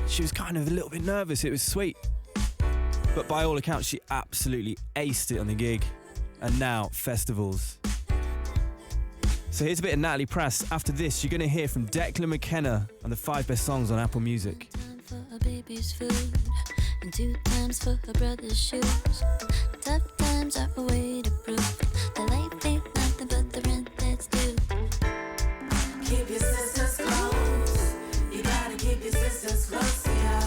She was kind of a little bit nervous, it was sweet. But by all accounts, she absolutely aced it on the gig. And now, festivals. So here's a bit of Natalie Prass. After this, you're going to hear from Declan McKenna on the 5 best songs on Apple Music. For a baby's food and 2 times for a brother's shoes. Tough times are a way to prove the life ain't nothing but the rent that's due. Keep your sisters close. You gotta keep your sisters close to you.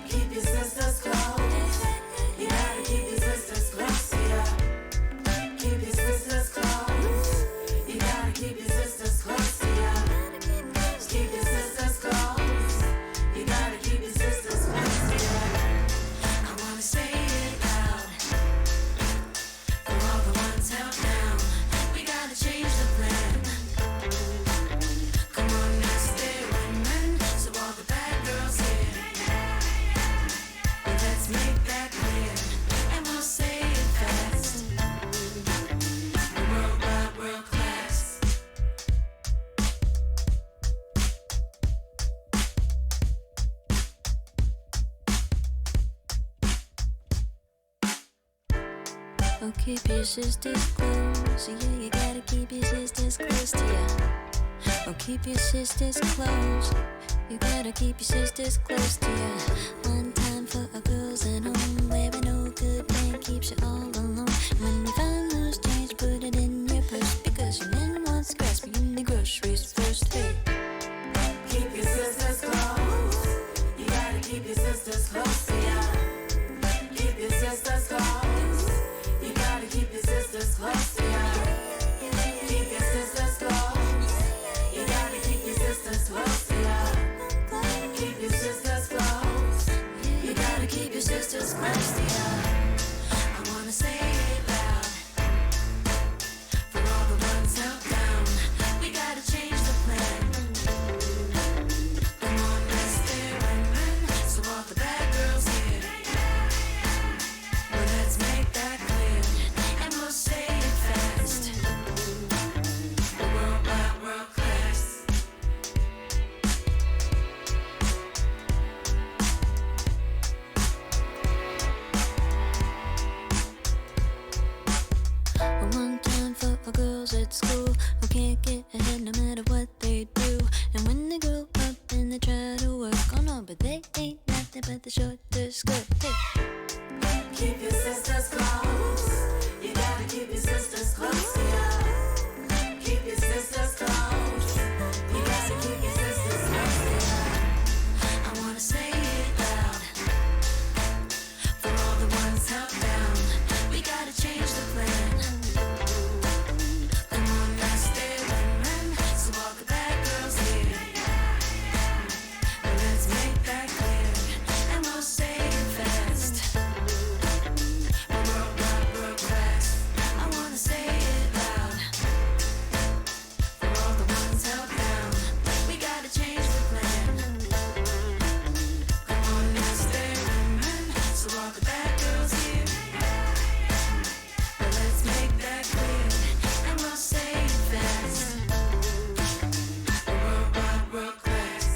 Keep your sisters close. You gotta keep your sisters close to you. Keep your sisters close. You gotta keep your sisters close to you. Keep your sisters close. You gotta keep your sisters close to you. I wanna say it loud for all the ones held down. We gotta change the plan. Come on, let's stay women. So all the bad girls here. Well, let's make that clear, and we'll say it fast. Worldwide, world class. Oh, keep your sisters close. Yeah, you gotta keep your sisters close to you. Oh, keep your sisters close. You gotta keep your sisters close to you. One time for a girls at home, where no good man keeps you all alone. When you find loose change, put it in your purse, because your man wants grass, but you need groceries first. Hey. Keep your sisters close. You gotta keep your sisters close to you. Keep your sisters close. You gotta keep your sisters close to you. Keep your sisters close. You gotta keep your sisters close to you. Keep your sisters close. You gotta keep your sisters close to you. I wanna say it loud for all the ones held down. We gotta change the plan. Come on, let's stay women. So all the bad girls here. Well, let's make that clear, and we'll say it fast. Worldwide, world class. One time for our girls at school who can't get ahead no matter what they do. And when they grow up and they try to work, oh no, but they ain't nothing but the shorter skirt. Hey. Keep your sisters close. You gotta keep your sisters close to you. Keep your sisters close. You gotta keep your sisters close to you. I wanna say it loud for all the ones held down. We gotta change the plan. Come on, let's stay women. So all the bad girls here. Well, let's make that clear, and we'll say it fast. Worldwide, world class. I wanna say it loud for all the ones held down. We gotta change the plan. Come on, let's stay women. So all the bad girls here. Well, let's make that clear, and we'll say it fast. Worldwide, world class.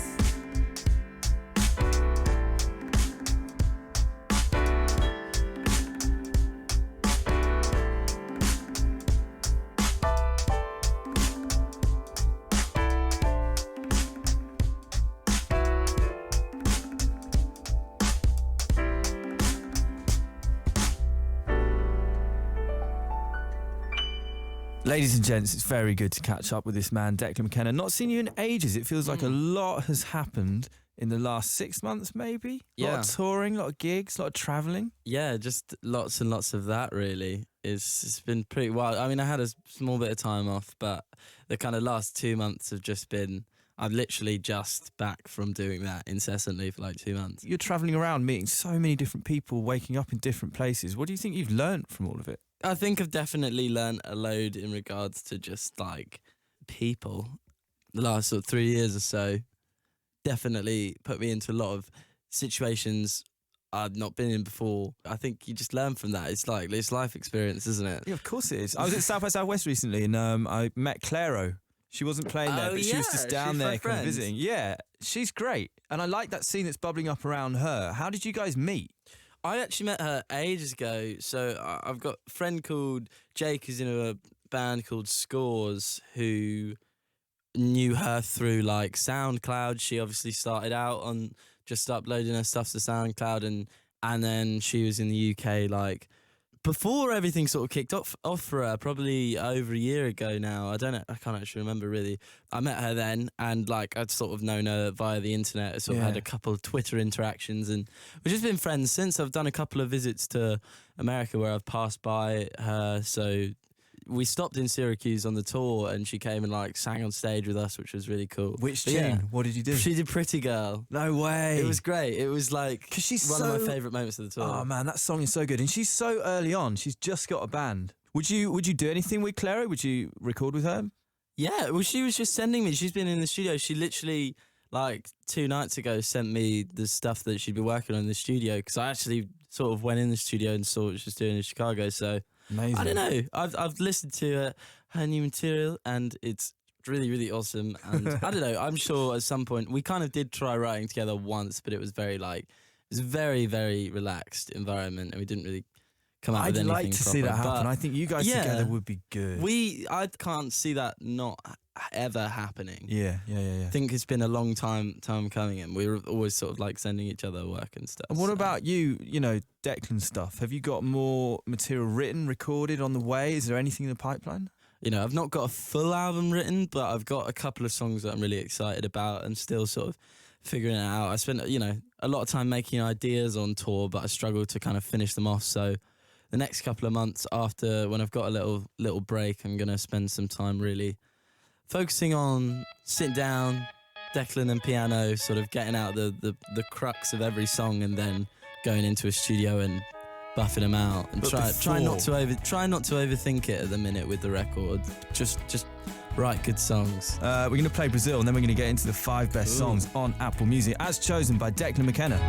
Ladies and gents, it's very good to catch up with this man, Declan McKenna. Not seen you in ages. It feels like a lot has happened in the last 6 months, maybe? A lot Yeah. of touring, a lot of gigs, a lot of travelling. Yeah, just lots and lots of that, really. It's been pretty wild. I mean, I had a small bit of time off, but the kind of last 2 months have just been... I'm literally just back from doing that incessantly for like 2 months. You're travelling around, meeting so many different people, waking up in different places. What do you think you've learnt from all of it? I think I've definitely learnt a load in regards to just like people. The last sort of 3 years or so definitely put me into a lot of situations I've not been in before. I think you just learn from that. It's like it's life experience, isn't it? Yeah, of course it is. I was at South by Southwest recently, and I met Clairo. She wasn't playing there, but she was just down there kind of visiting. Yeah, she's great. And I like that scene that's bubbling up around her. How did you guys meet? I actually met her ages ago. So I've got a friend called Jake who's in a band called Scores who knew her through like SoundCloud. She obviously started out on just uploading her stuff to SoundCloud and then she was in the UK like before everything sort of kicked off for her, probably over a year ago now. I can't actually remember really. I met her then, and like I'd sort of known her via the internet. I sort of had a couple of Twitter interactions, and we've just been friends since. I've done a couple of visits to America where I've passed by her, so we stopped in Syracuse on the tour and she came and like sang on stage with us, which was really cool. Which tune? Yeah. What did you do? She did Pretty Girl. No way. It was great. It was like Cause she's one of my favourite moments of the tour. Oh man, that song is so good. And she's so early on. She's just got a band. Would you do anything with Clairo? Would you record with her? Yeah, well she was just sending me. She's been in the studio. She literally like 2 nights ago sent me the stuff that she'd been working on in the studio because I actually sort of went in the studio and saw what she was doing in Chicago. So amazing. I don't know. I've listened to her new material and it's really, really awesome. And I don't know. I'm sure at some point we kind of did try writing together once, but it was very very, very relaxed environment, and we didn't really come out with anything. I'd like to see that happen. I think you guys together would be good. I can't see that not ever happening. Yeah. I think it's been a long time coming, and we were always sort of like sending each other work and stuff. And what about you, Declan stuff? Have you got more material written, recorded on the way? Is there anything in the pipeline? I've not got a full album written, but I've got a couple of songs that I'm really excited about and still sort of figuring it out. I spent, a lot of time making ideas on tour, but I struggled to kind of finish them off. So the next couple of months after, when I've got a little break, I'm going to spend some time really focusing on sitting down, Declan and piano, sort of getting out the crux of every song and then going into a studio and buffing them out and try not to overthink it at the minute with the record. Just write good songs. We're going to play Brazil and then we're going to get into the 5 best songs on Apple Music as chosen by Declan McKenna.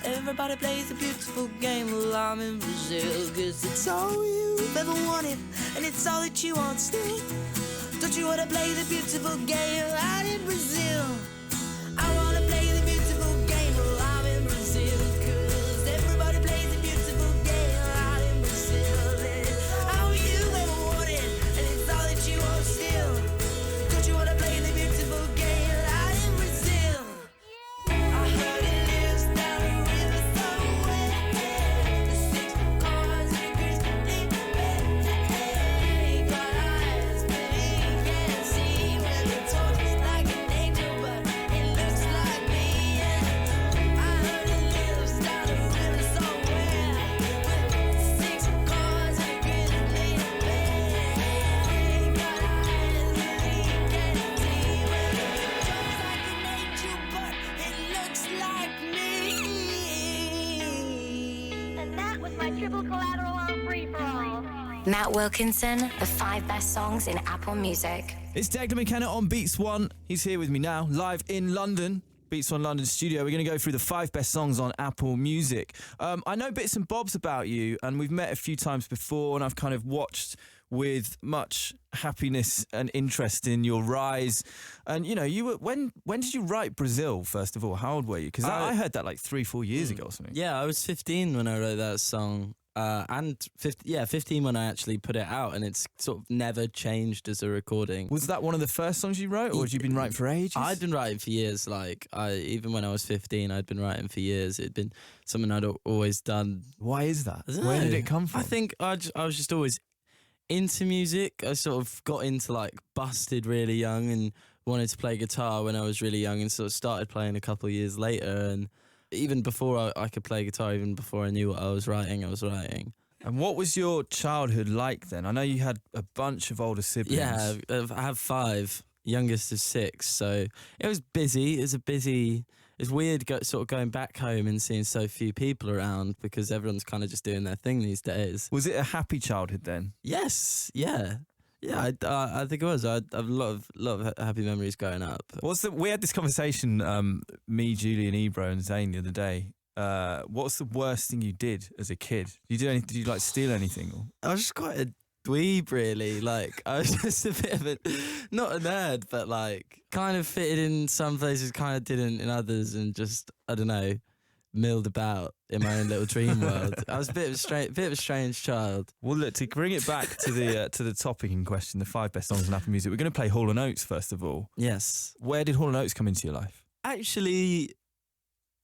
Everybody plays a beautiful game while I'm in Brazil. Cause it's all you've ever wanted, and it's all that you want still. Don't you wanna play the beautiful game out in Brazil? I wanna play triple collateral on free for all. Matt Wilkinson, the 5 best songs in Apple Music. It's Declan McKenna on Beats One. He's here with me now, live in London. Beats One London studio. We're going to go through the 5 best songs on Apple Music. I know bits and bobs about you, and we've met a few times before, and I've kind of watched with much happiness and interest in your rise. And you know, you were when did you write Brazil? First of all, how old were you? Because I heard that like 3-4 years ago or something. Yeah, I was 15 when I wrote that song. And 15 when I actually put it out, and it's sort of never changed as a recording. Was that one of the first songs you wrote, or had you been writing for ages? I'd been writing for years. Like, even when I was 15, I'd been writing for years. It'd been something I'd always done. Why is that? Where did it come from? I think I was just always into music. I sort of got into like Busted really young and wanted to play guitar when I was really young, and sort of started playing a couple of years later. And even before I could play guitar, even before I knew what I was writing. And what was your childhood like then? I know you had a bunch of older siblings. Yeah, I have 5. Youngest is 6. So it was busy. It's weird sort of going back home and seeing so few people around, because everyone's kind of just doing their thing these days. Was it a happy childhood then? Yes, yeah. Yeah, I think it was. I have a lot of happy memories growing up. We had this conversation, me, Julian, Ebro, and Zane the other day. What's the worst thing you did as a kid? Did you like steal anything? Or? I was just quite a dweeb, really. Like, I was just a bit of not a nerd, but like kind of fitted in some places, kind of didn't in others, and just, I don't know, milled about in my own little dream world. I was a bit of a strange child. Well, look, to bring it back to the topic in question, the 5 best songs in Apple Music, we're going to play Hall & Oates first of all. Yes. Where did Hall & Oates come into your life? Actually,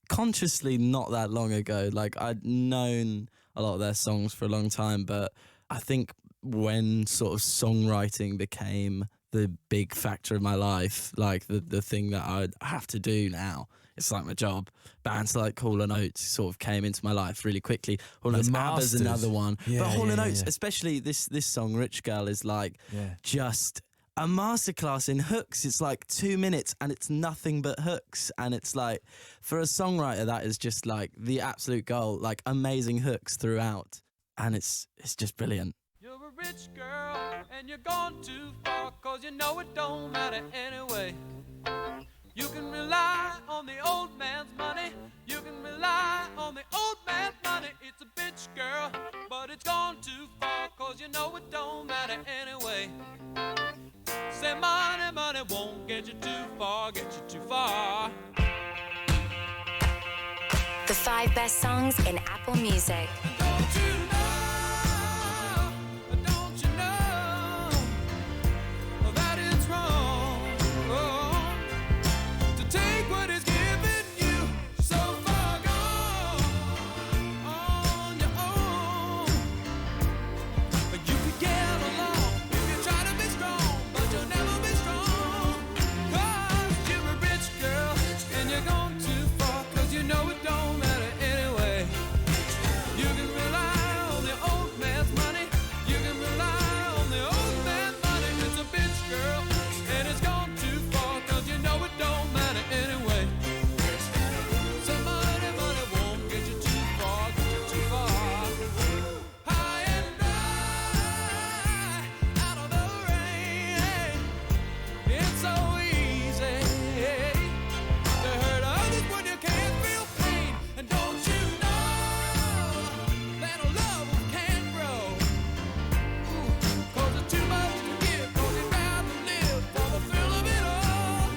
consciously not that long ago. Like, I'd known a lot of their songs for a long time, but I think when sort of songwriting became the big factor in my life, like the thing that I have to do now, it's like my job. Bands like Hall & Oates sort of came into my life really quickly. Hall & Oates, ABBA's another one. Yeah, but Hall & Oates, yeah. especially this song, Rich Girl, is like just a masterclass in hooks. It's like 2 minutes and it's nothing but hooks. And it's like, for a songwriter, that is just like the absolute goal, like amazing hooks throughout. And it's just brilliant. You're a rich girl and you're gone too far, 'cause you know it don't matter anyway. You can rely on the old man's money. You can rely on the old man's money. It's a bitch, girl, but it's gone too far, 'cause you know it don't matter anyway. Say money, money won't get you too far, get you too far. The 5 best songs in Apple Music. Don't you know that it's wrong to take what is given you, so far gone on your own. But you could get along if you try to be strong, but you'll never be strong, 'cause you're a rich girl and you're gone too far, 'cause you know it don't matter anyway. You can rely on the old man's money. You can rely on the old man's money. It's a bitch, girl, and it's gone too far, 'cause you know it don't matter anyway. So money, money won't get you too far, get you too far. High and dry, out of the rain. It's so easy to hurt others when you can't feel pain. And don't you know that a love can't grow? 'Cause it's too much to give, 'cause you'd rather live for the thrill of it all.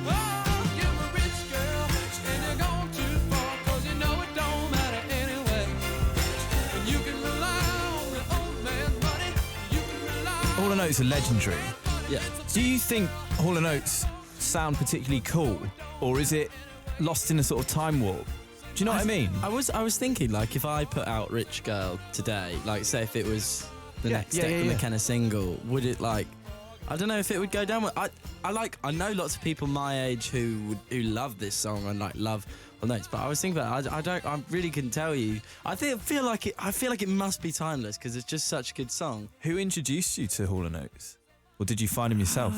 Oh, you're a rich girl and you're gone too far, 'cause you know it don't matter anyway. And you can rely on the old man's money. You can rely. Hall & Oates are legendary. Yeah. Do you think Hall & Oates sound particularly cool, or is it lost in a sort of time warp? Do you know what I mean? I was thinking, like, if I put out Rich Girl today, like, say if it was the next Declan McKenna single, would it, like, I don't know if it would go down with, I know lots of people my age who love this song and like love Hall & Oates, but I was thinking about it, I really couldn't tell you. I feel like it must be timeless, because it's just such a good song. Who introduced you to Hall & Oates? Or did you find him yourself?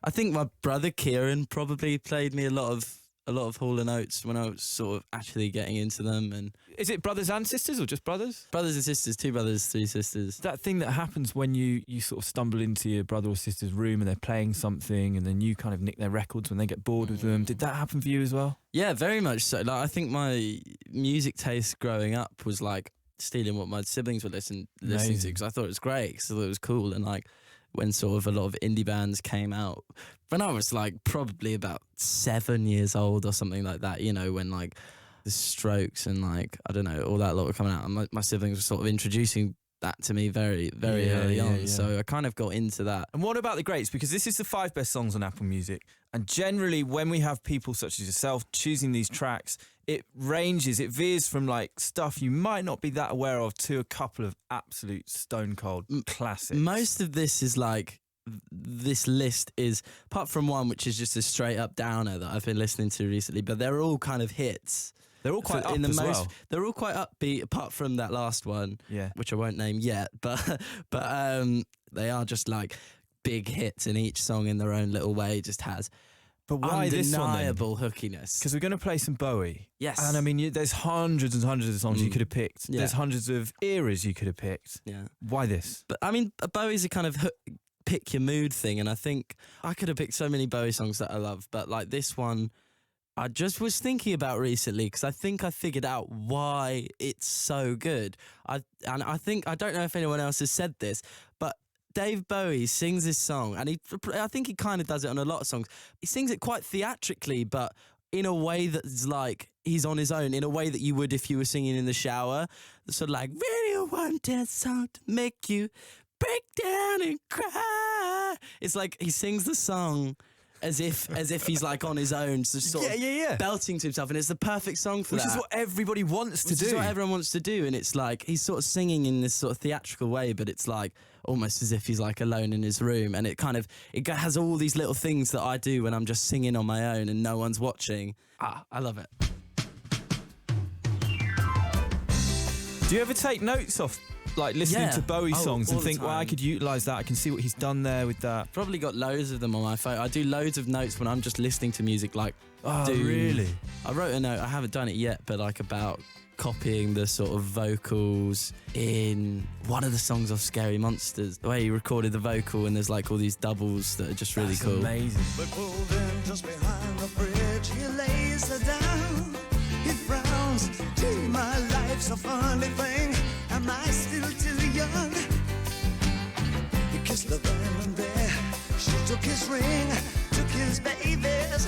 I think my brother Kieran probably played me a lot of a lot of Hall & Oates when I was sort of actually getting into them. And is it brothers and sisters or just brothers? Brothers and sisters, 2 brothers, 3 sisters. That thing that happens when you sort of stumble into your brother or sister's room and they're playing something and then you kind of nick their records when they get bored with them. Did that happen for you as well? Yeah, very much so. Like, I think my music taste growing up was like stealing what my siblings were listening to, because I thought it was great, because I thought it was cool. And like when sort of a lot of indie bands came out, when I was like probably about 7 years old or something like that, you know, when like the Strokes and like, I don't know, all that lot were coming out, and my siblings were sort of introducing that to me very, very early on. So I kind of got into that. And what about the greats? Because this is the 5 best songs on Apple Music. And generally, when we have people such as yourself choosing these tracks, it veers from like stuff you might not be that aware of to a couple of absolute stone cold classics. Most of this is like, this list is, apart from one which is just a straight up downer that I've been listening to recently, but they're all kind of hits. They're all quite up as well. They're all quite upbeat, apart from that last one, which I won't name yet. But they are just like big hits, and each song in their own little way just has undeniable hookiness. Because we're going to play some Bowie. Yes. And I mean, there's hundreds and hundreds of songs you could have picked. Yeah. There's hundreds of eras you could have picked. Yeah. Why this? But I mean, Bowie's a kind of pick your mood thing, and I think I could have picked so many Bowie songs that I love, but like this one I just was thinking about recently, because I think I figured out why it's so good. I don't know if anyone else has said this, but Dave Bowie sings this song, and I think he kind of does it on a lot of songs. He sings it quite theatrically, but in a way that's like he's on his own, in a way that you would if you were singing in the shower. Sort of like, really want that song to make you break down and cry. It's like he sings the song as if he's like on his own, so sort of belting to himself, and it's the perfect song for that. Which is what everybody wants to do. Which is what everyone wants to do, and it's like he's sort of singing in this sort of theatrical way, but it's like almost as if he's like alone in his room, and it has all these little things that I do when I'm just singing on my own and no one's watching. I love it. Do you ever take notes off, like listening to Bowie songs and think, well, I could utilise that, I can see what he's done there with that? Probably got loads of them on my phone. I do loads of notes when I'm just listening to music, like... really? I wrote a note, I haven't done it yet, but like about copying the sort of vocals in one of the songs of Scary Monsters. The way he recorded the vocal, and there's like all these doubles that are just really cool. Amazing. But pulled in just behind the bridge, he lays her down. He frowns, gee, my life's a funny thing. Am I still too young? He kissed her then and there. She took his ring, took his babies.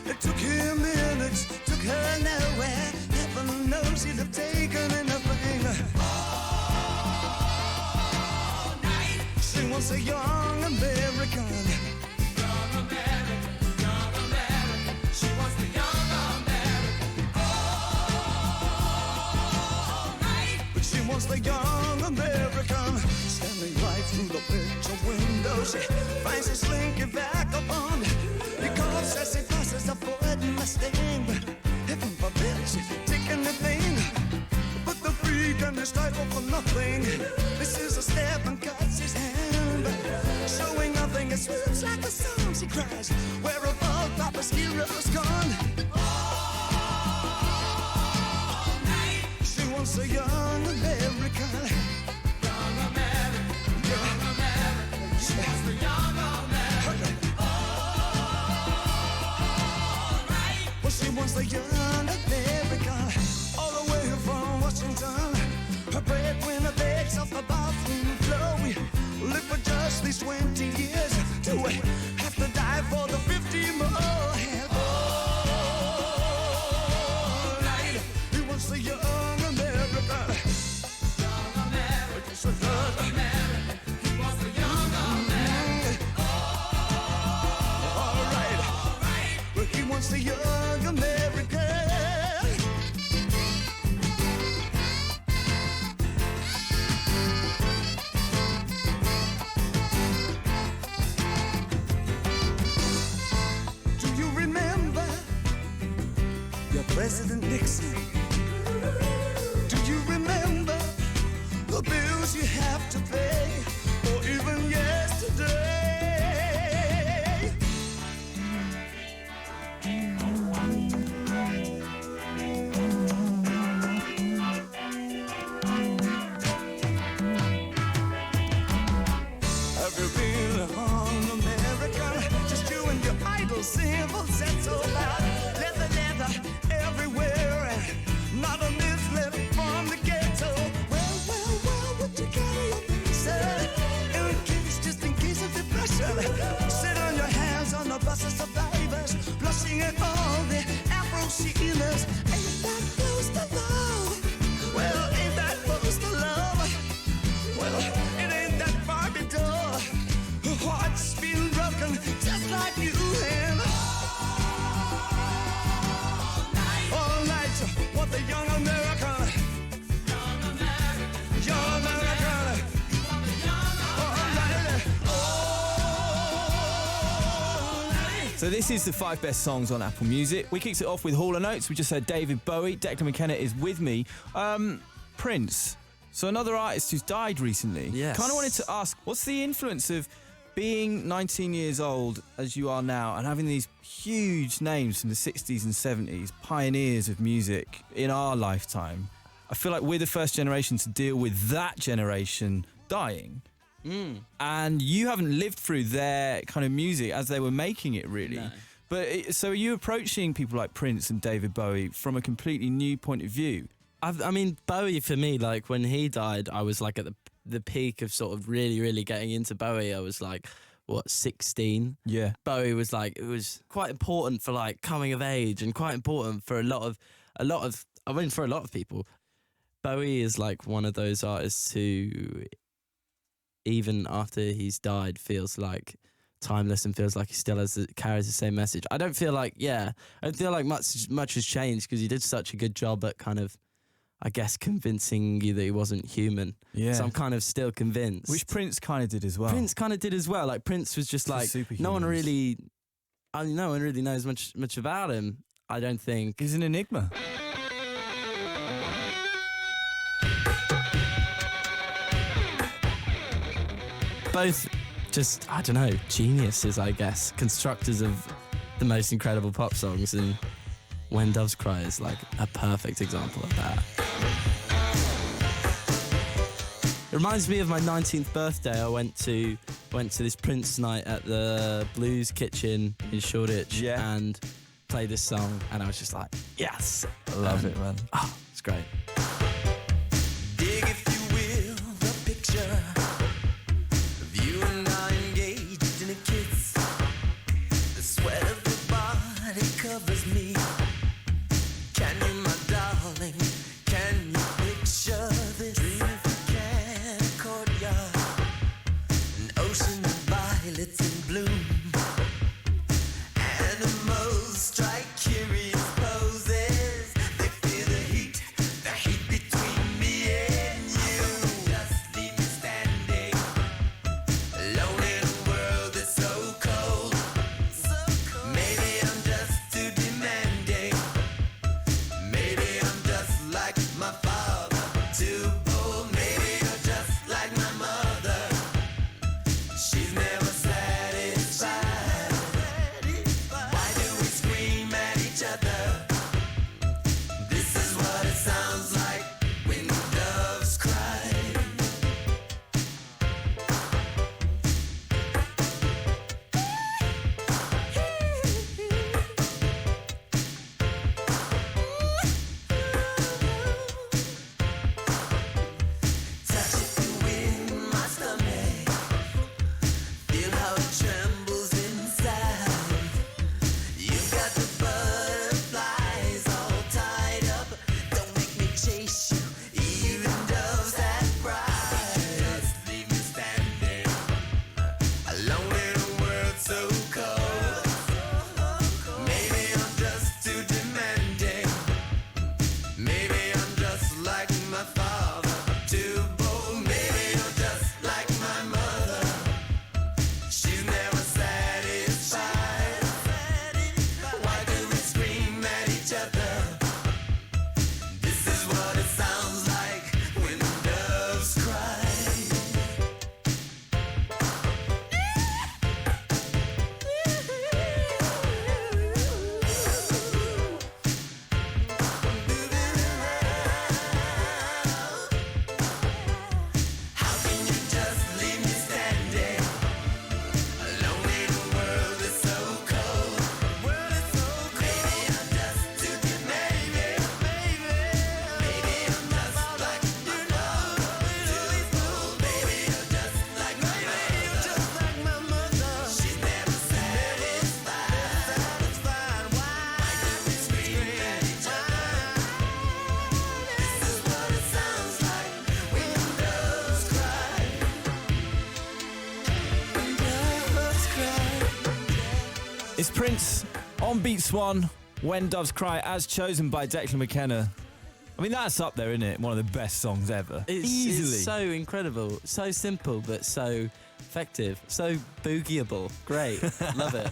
It took him minutes, took her nowhere. Heaven knows he'd have taken anything. All night. She wants a young American. Young American, young American. She wants the young American. All night. But she wants the young American. Standing right through the picture window, she finds a slinky vagabond. He coughs as he passes, avoiding the sting. But heaven forbid she take anything but the freak and his title for nothing. This is a step and cuts his hand, showing nothing. It swoops like a song, she cries. Where have all Papa's heroes gone? All night. She wants a young American. Young American, young American. She wants the young American. All night. Well, she wants the young American. All the way from Washington. Her breadwinner begs off the bathroom floor. We live for just these 20 years. Do we have to die for the 50 more? And all night. He wants the young American. Young American. So young American. He wants the young American. All right. All right. Well, he wants the young American. Do you remember your President Nixon? Do you remember the bills you have to pay, or even yesterday? Sheila's. Ain't that close to love? Well, ain't that close to love? Well, it ain't that far to door. Her heart's been broken just like you have. All night, what the young American. Young American. All night. So this is the 5 best songs on Apple Music. We kicked it off with Hall & Oates. We just heard David Bowie. Declan McKenna is with me. Prince. So another artist who's died recently. Yes. Kind of wanted to ask, what's the influence of being 19 years old as you are now and having these huge names from the 60s and 70s, pioneers of music in our lifetime? I feel like we're the first generation to deal with that generation dying. And you haven't lived through their kind of music as they were making it, really. No. But so are you approaching people like Prince and David Bowie from a completely new point of view? I mean, Bowie for me, like when he died, I was like at the peak of sort of really, really getting into Bowie. I was like, 16? Yeah. Bowie was like, it was quite important for like coming of age and quite important for a lot of, for a lot of people. Bowie is like one of those artists who, even after he's died, feels like timeless and feels like he still carries the same message. I don't feel like much has changed because he did such a good job at kind of, I guess, convincing you that he wasn't human. Yeah. So I'm kind of still convinced. Which Prince kind of did as well. Like Prince was just like, no one really knows much about him, I don't think. He's an enigma. Both just, I don't know, geniuses, I guess. Constructors of the most incredible pop songs, and When Doves Cry is like a perfect example of that. It reminds me of my 19th birthday. I went to this Prince night at the Blues Kitchen in Shoreditch and played this song, and I was just like, yes! I love it, man. Oh, it's great. Dig, if you will, the picture of you and I engaged in a kiss. The sweat of your body covers me. Can you, my darling, can you picture this? Dream if you can, a courtyard, an ocean of violets in bloom. Animals strike curious poses. They feel the heat between me and you. Just leave me standing alone in a world that's so cold. Maybe I'm just too demanding. Maybe It's Prince on Beats One, When Doves Cry, as chosen by Declan McKenna. I mean, that's up there, isn't it? One of the best songs ever. Easily. It's so incredible, so simple, but so effective, so boogieable. Great, love it.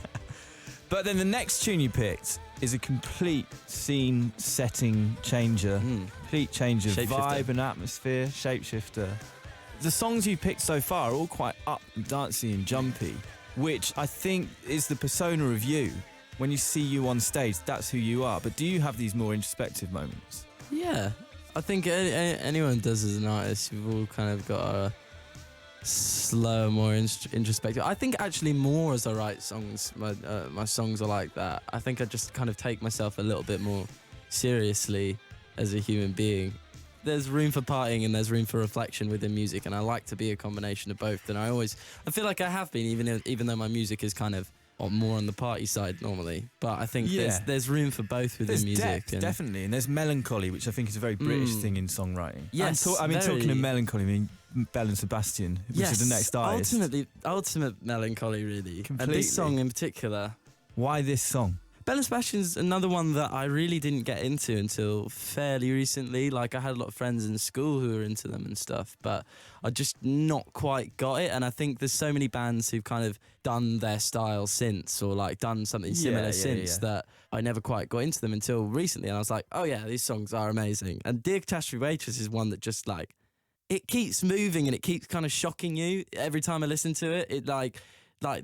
But then the next tune you picked is a complete scene setting changer, complete change of vibe and atmosphere, shapeshifter. The songs you picked so far are all quite up and dancey and jumpy, which I think is the persona of you. When you see you on stage, that's who you are. But do you have these more introspective moments? Yeah, I think anyone does as an artist. You've all kind of got a slower, more introspective. I think actually more as I write songs, my songs are like that. I think I just kind of take myself a little bit more seriously as a human being. There's room for partying and there's room for reflection within music, and I like to be a combination of both. And I feel like I have been, even though my music is kind of more on the party side normally. But I think there's room for both within music. Depth, definitely, and there's melancholy, which I think is a very British thing in songwriting. Yes, talking of melancholy, I mean Belle and Sebastian, which is the next artist. Ultimate melancholy, really. Completely. And this song in particular. Why this song? Belle and Sebastian's another one that I really didn't get into until fairly recently. Like, I had a lot of friends in school who were into them and stuff, but I just not quite got it. And I think there's so many bands who've kind of done their style since, or like done something similar since, that I never quite got into them until recently. And I was like, oh yeah, these songs are amazing. And Dear Catastrophe Waitress is one that just like, it keeps moving and it keeps kind of shocking you every time I listen to it. It like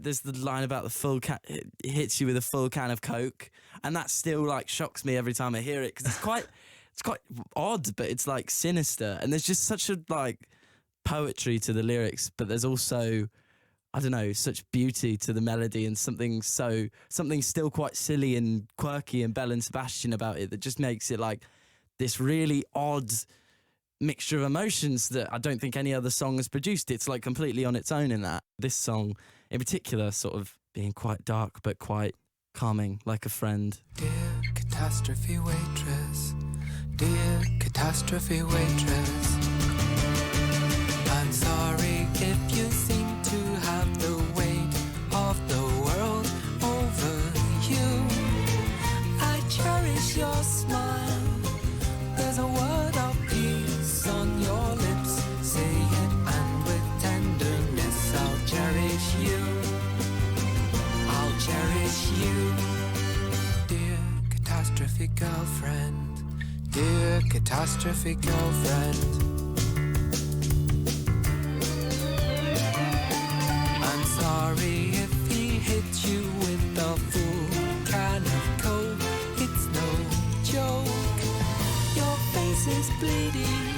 there's the line about the full can, it hits you with a full can of Coke, and that still like shocks me every time I hear it, because it's quite odd, but it's like sinister, and there's just such a like poetry to the lyrics, but there's also, I don't know, such beauty to the melody, and something still quite silly and quirky and Belle and Sebastian about it that just makes it like this really odd mixture of emotions that I don't think any other song has produced. It's like completely on its own in that. This song in particular sort of being quite dark but quite calming, like a friend. Dear catastrophe waitress, dear catastrophe waitress, I'm sorry if you seem to have the weight of the world over you. I cherish your smile, there's a word of peace on your lips, say it, and with tenderness I'll cherish you, I'll cherish you. Dear catastrophe girlfriend, dear catastrophe girlfriend, I'm sorry if he hit you with a full can of Coke, it's no joke. Your face is bleeding,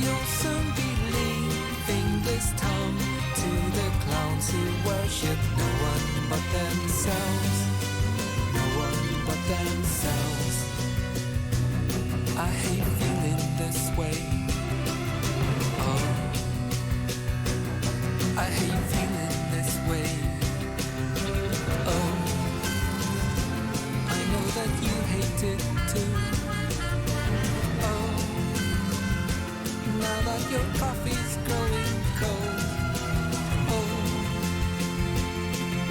you'll soon be leaving this town to the clowns who worship no one but themselves, no one but themselves. I hate feeling this way, oh, I hate feeling this way, oh, I know that you hate it too. Now that your coffee's growing cold, oh,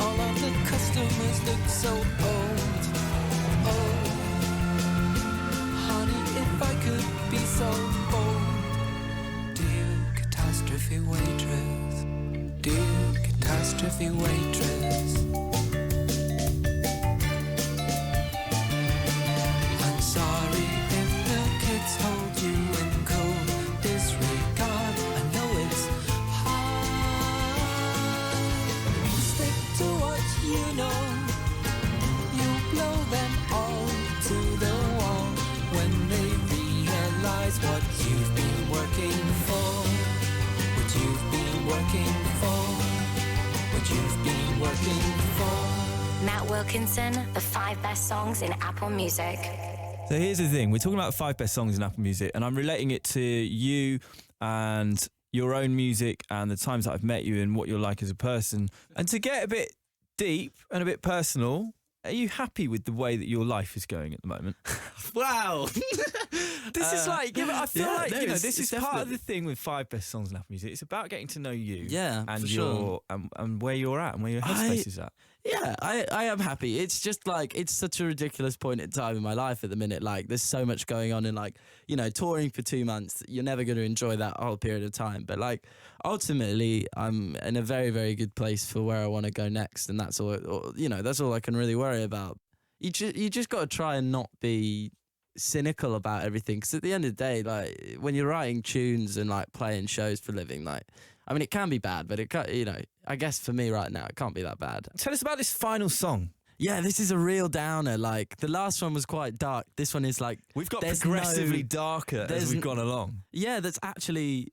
all of the customers look so old, oh, honey, if I could be so bold. Dear catastrophe waitress, dear catastrophe waitress, I'm sorry if the kids hold you in cold disregard. I know it's hard. Stick to what you know. You blow them all to the wall when they realize what you've been working for. What you've been working for. What you've been working for. Matt Wilkinson, the 5 best songs in Apple Music. So here's the thing, we're talking about the 5 best songs in Apple Music, and I'm relating it to you and your own music and the times that I've met you and what you're like as a person. And to get a bit deep and a bit personal, are you happy with the way that your life is going at the moment? Wow. This is like, I feel like, you know, this is part of the thing with 5 best songs in Apple Music. It's about getting to know you, yeah, and for your sure. and where you're at and where your headspace is at. Yeah, I am happy. It's just like, it's such a ridiculous point in time in my life at the minute. Like, there's so much going on, and like, you know, touring for 2 months, you're never going to enjoy that whole period of time. But like, ultimately, I'm in a very, very good place for where I want to go next, and that's all. You know, that's all I can really worry about. You just got to try and not be cynical about everything, because at the end of the day, like, when you're writing tunes and like playing shows for a living, like, I mean, it can be bad, but it can't, you know, I guess for me right now, it can't be that bad. Tell us about this final song. Yeah, this is a real downer. Like, the last one was quite dark. This one is like, we've got progressively darker as we've gone along. Yeah, that's actually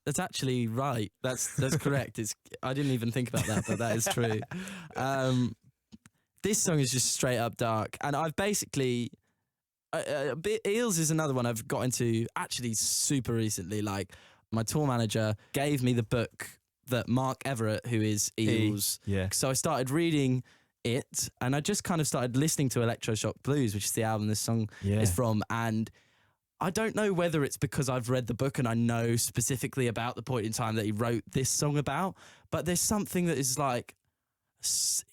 right. That's correct. I didn't even think about that, but that is true. This song is just straight up dark, and I've basically Eels is another one I've got into actually super recently. Like, my tour manager gave me the book that Mark Everett, who is Eels, so I started reading it, and I just kind of started listening to Electroshock Blues, which is the album this song is from, and I don't know whether it's because I've read the book and I know specifically about the point in time that he wrote this song about, but there's something that is like,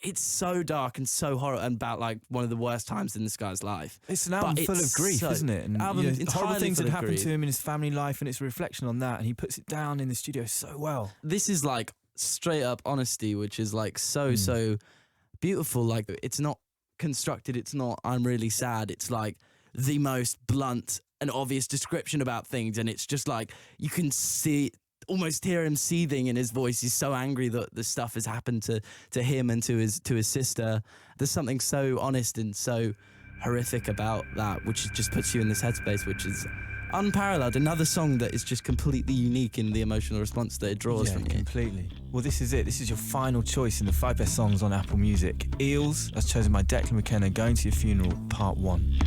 it's so dark and so horrible, and about like one of the worst times in this guy's life. It's an album full of grief, isn't it? And horrible things had happened to him in his family life, and it's a reflection on that, and he puts it down in the studio so well. This is like straight up honesty, which is like so beautiful. Like, it's not constructed, it's not I'm really sad, it's like the most blunt and obvious description about things, and it's just like, you can almost hear him seething in his voice. He's so angry that this stuff has happened to him and to his sister. There's something so honest and so horrific about that, which just puts you in this headspace, which is unparalleled. Another song that is just completely unique in the emotional response that it draws from you. Completely. Well, this is it. This is your final choice in the 5 best songs on Apple Music. Eels, as chosen by Declan McKenna, Going to Your Funeral, Part 1.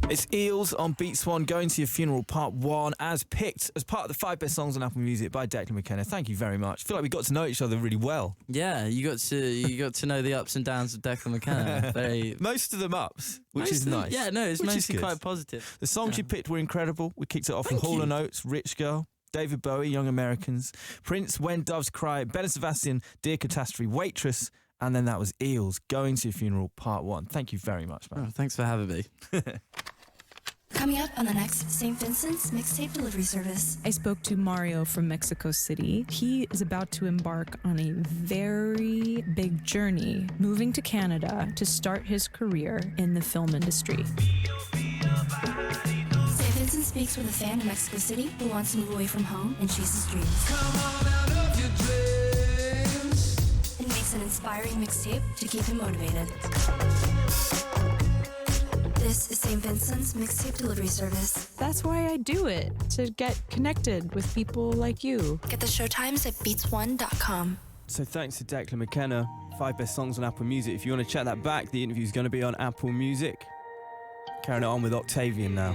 It's Eels on Beats One, Going to Your Funeral, Part 1, as picked as part of the 5 best songs on Apple Music by Declan McKenna. Thank you very much. I feel like we got to know each other really well. Yeah, you got to know the ups and downs of Declan McKenna. Most of them ups, which is nice. Yeah, no, it's mostly quite positive. The songs you picked were incredible. We kicked it off with Hall & Oates, Rich Girl, David Bowie, Young Americans, Prince, When Doves Cry, Ben Sebastian, Dear Catastrophe, Waitress, and then that was Eels, Going to Your Funeral, Part 1. Thank you very much, man. Oh, thanks for having me. Coming up on the next St. Vincent's mixtape delivery service. I spoke to Mario from Mexico City. He is about to embark on a very big journey, moving to Canada to start his career in the film industry. St. Vincent speaks with a fan in Mexico City who wants to move away from home and chase his dreams. Come on out of your dreams. And makes an inspiring mixtape to keep him motivated. This is St. Vincent's mixtape delivery service. That's why I do it, to get connected with people like you. Get the showtimes at beats1.com. So thanks to Declan McKenna, 5 best songs on Apple Music. If you want to check that back, the interview's going to be on Apple Music. Carrying it on with Octavian now.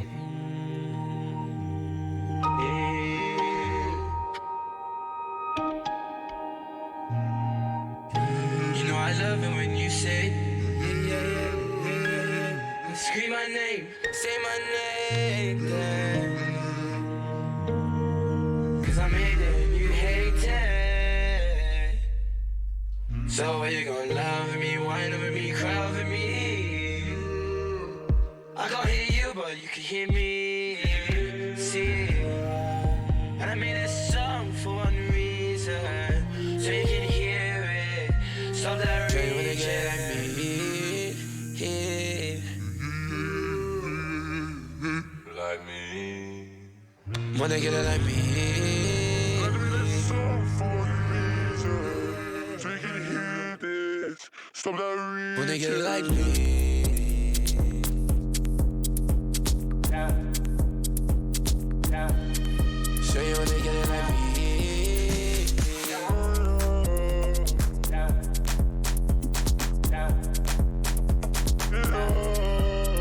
You know I love it when you say, scream my name, say my name, then. Cause I made it and you hate it. So are you gonna love me, whine over me, cry over me? I can't hear you, but you can hear me. See, and I made this song for one reason, so you can hear it. Stop that raging. Wanna get like me, yeah. Like me. Wanna get it like me. I made this song for one reason, so you can hear this. Stop that raging. Wanna get it like me. So you wanna get it like me?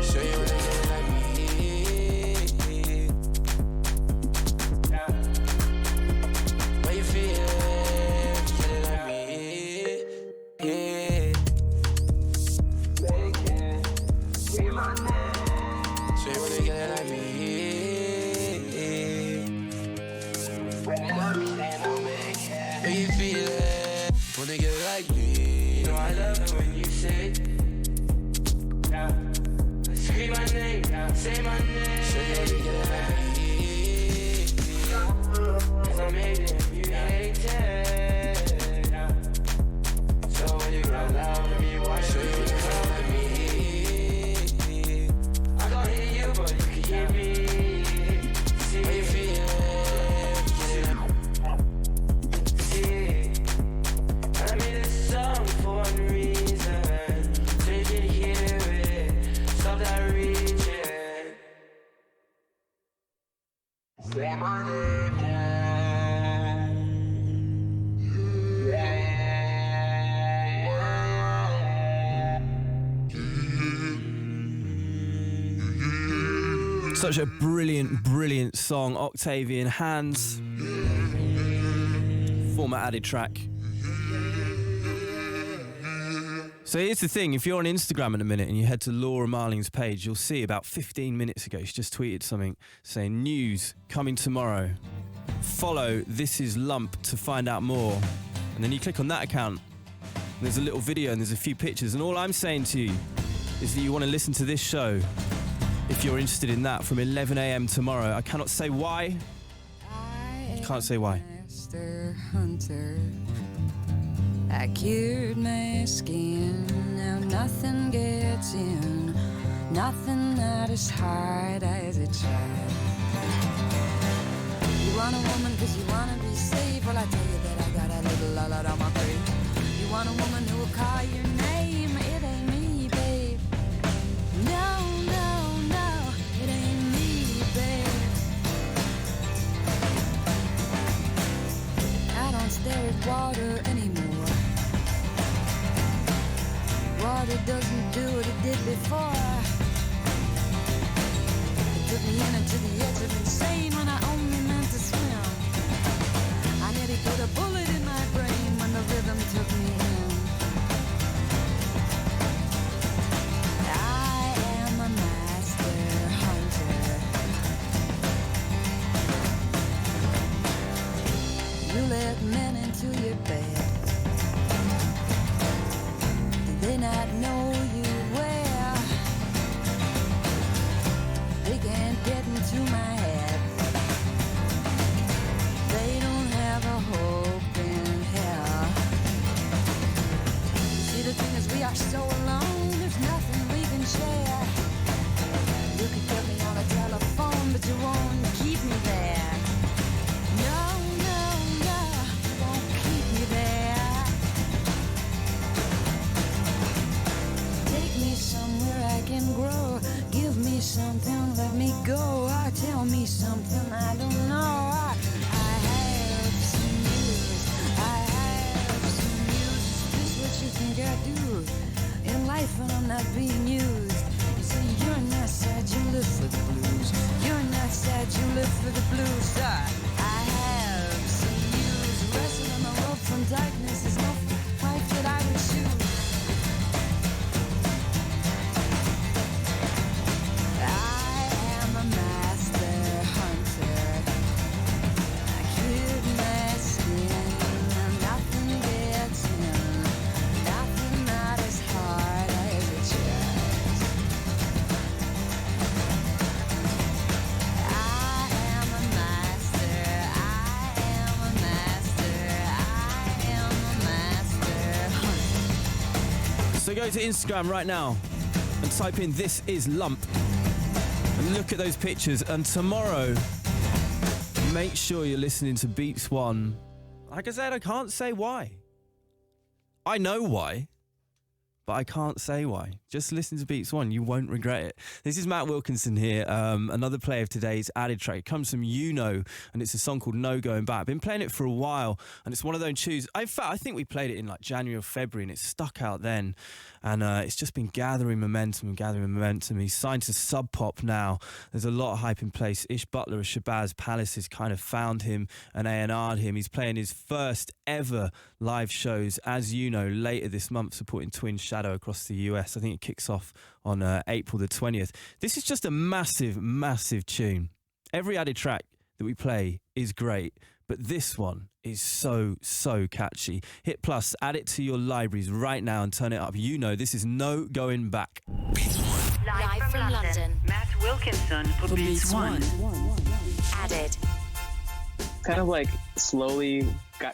So you wanna get it like me? How you feel? Get it like me? Yeah. So you wanna get it like me? How you feeling? Wanna get it like me? You know I love it when you say, scream my name, say my name. So you wanna get it like me? Cause I made it and you hate it. So when you gonna love me, why should you come at me? I can't hear you, but you can hear me. See how you feeling? Say my name, Such a brilliant, brilliant song. Octavian, Hands. Former added track. So here's the thing, if you're on Instagram in a minute and you head to Laura Marling's page, you'll see about 15 minutes ago, she just tweeted something saying, news coming tomorrow. Follow This Is Lump to find out more. And then you click on that account, and there's a little video and there's a few pictures. And all I'm saying to you is that you want to listen to this show if you're interested in that from 11 a.m. tomorrow. I cannot say why. Can't say why. Master hunter, I cured my skin. Now nothing gets in, nothing not as hard as it tried. You want a woman cause you wanna be safe. Well, I tell you that I got a little lot on my plate. You want a woman who will call your name. It ain't me, babe. No, no, no, it ain't me, babe. I don't stare at water anymore. Water doesn't do what it did before. It took me in and to the edge of insane when I only meant to swim. I nearly put a bullet in my brain when the rhythm took me in. I am a master hunter. You let men into your bed. They not know you well. They can't something, let me go. Tell me something I don't know. I have some news. I have some news. Is this what you think I do in life when I'm not being used? You say you're not sad, you live for the blues. You're not sad, you live for the blues. I have some news. Wrestling on the road from darkness is no life that I would choose. I am a master hunter. I keep my skin. Nothing gets in. Nothing not as hard as it tries. I am a master. I am a master. I am a master hunter. So go to Instagram right now and type in "This is Lump" and look at those pictures. And tomorrow, make sure you're listening to Beats One. Like I said, I can't say why. I know why, but I can't say why. Just listen to Beats One. You won't regret it. This is Matt Wilkinson here. Another play of today's added track. It comes from and it's a song called No Going Back. I've been playing it for a while, and it's one of those tunes. In fact, I think we played it in like January or February, and it stuck out then. And it's just been gathering momentum. He's signed to Sub Pop now. There's a lot of hype in place. Ish Butler of Shabazz Palace has kind of found him and A&R'd him. He's playing his first ever live shows, as you know, later this month, supporting Twin Shadow across the US. I think it kicks off on April the 20th. This is just a massive, massive tune. Every added track that we play is great, but this one is so, so catchy. Hit plus, add it to your libraries right now and turn it up. You know, this is No Going Back. Live from London. Matt Wilkinson for Beats One. Added. Kind of like slowly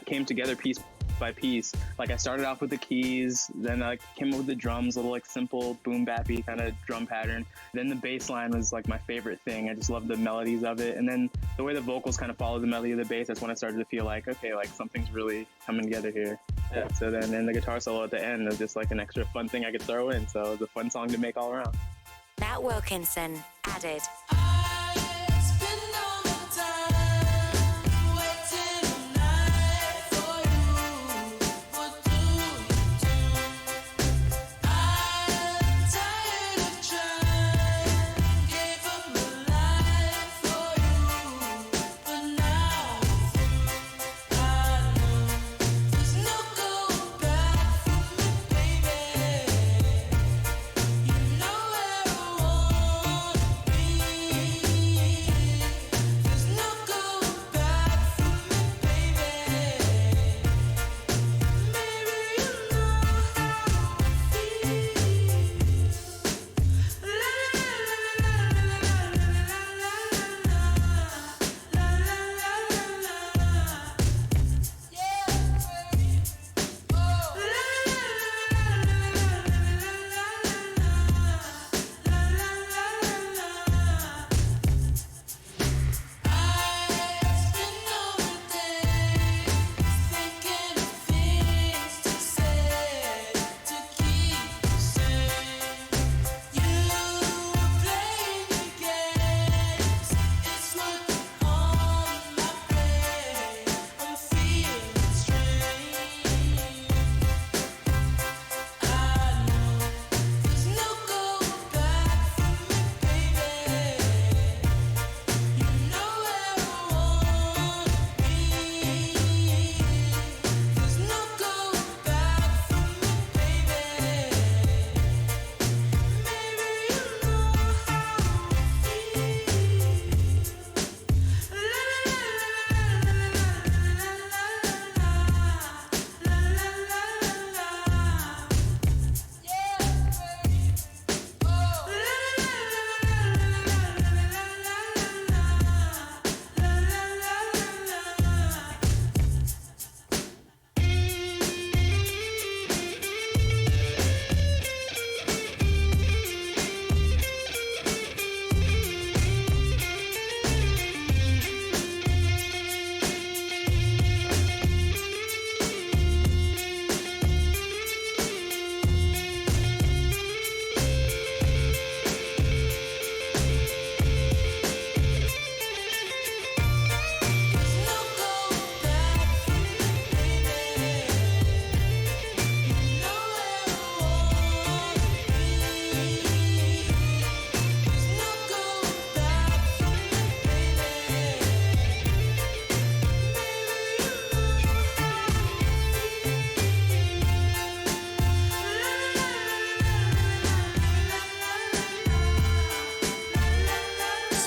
came together piece by piece. Like I started off with the keys, then I came up with the drums, a little like simple boom bappy kind of drum pattern. Then the bass line was like my favorite thing. I just loved the melodies of it. And then the way the vocals kind of follow the melody of the bass, that's when I started to feel like, okay, like something's really coming together here. Yeah. So then the guitar solo at the end was just like an extra fun thing I could throw in. So it was a fun song to make all around. Matt Wilkinson. Added. You know where I wanna be.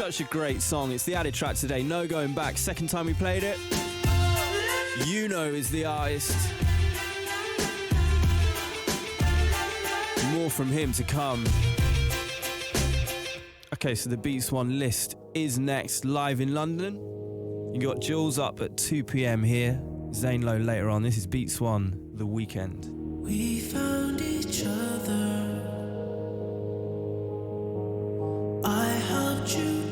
Such a great song. It's the added track today. No going back. Second time we played it. You Know is the artist. More from him to come. Okay, so the Beats One list is next, live in London. You got Jules up at 2 p.m. here. Zane Lowe later on. This is Beats One, The Weekend. We found each other. I helped you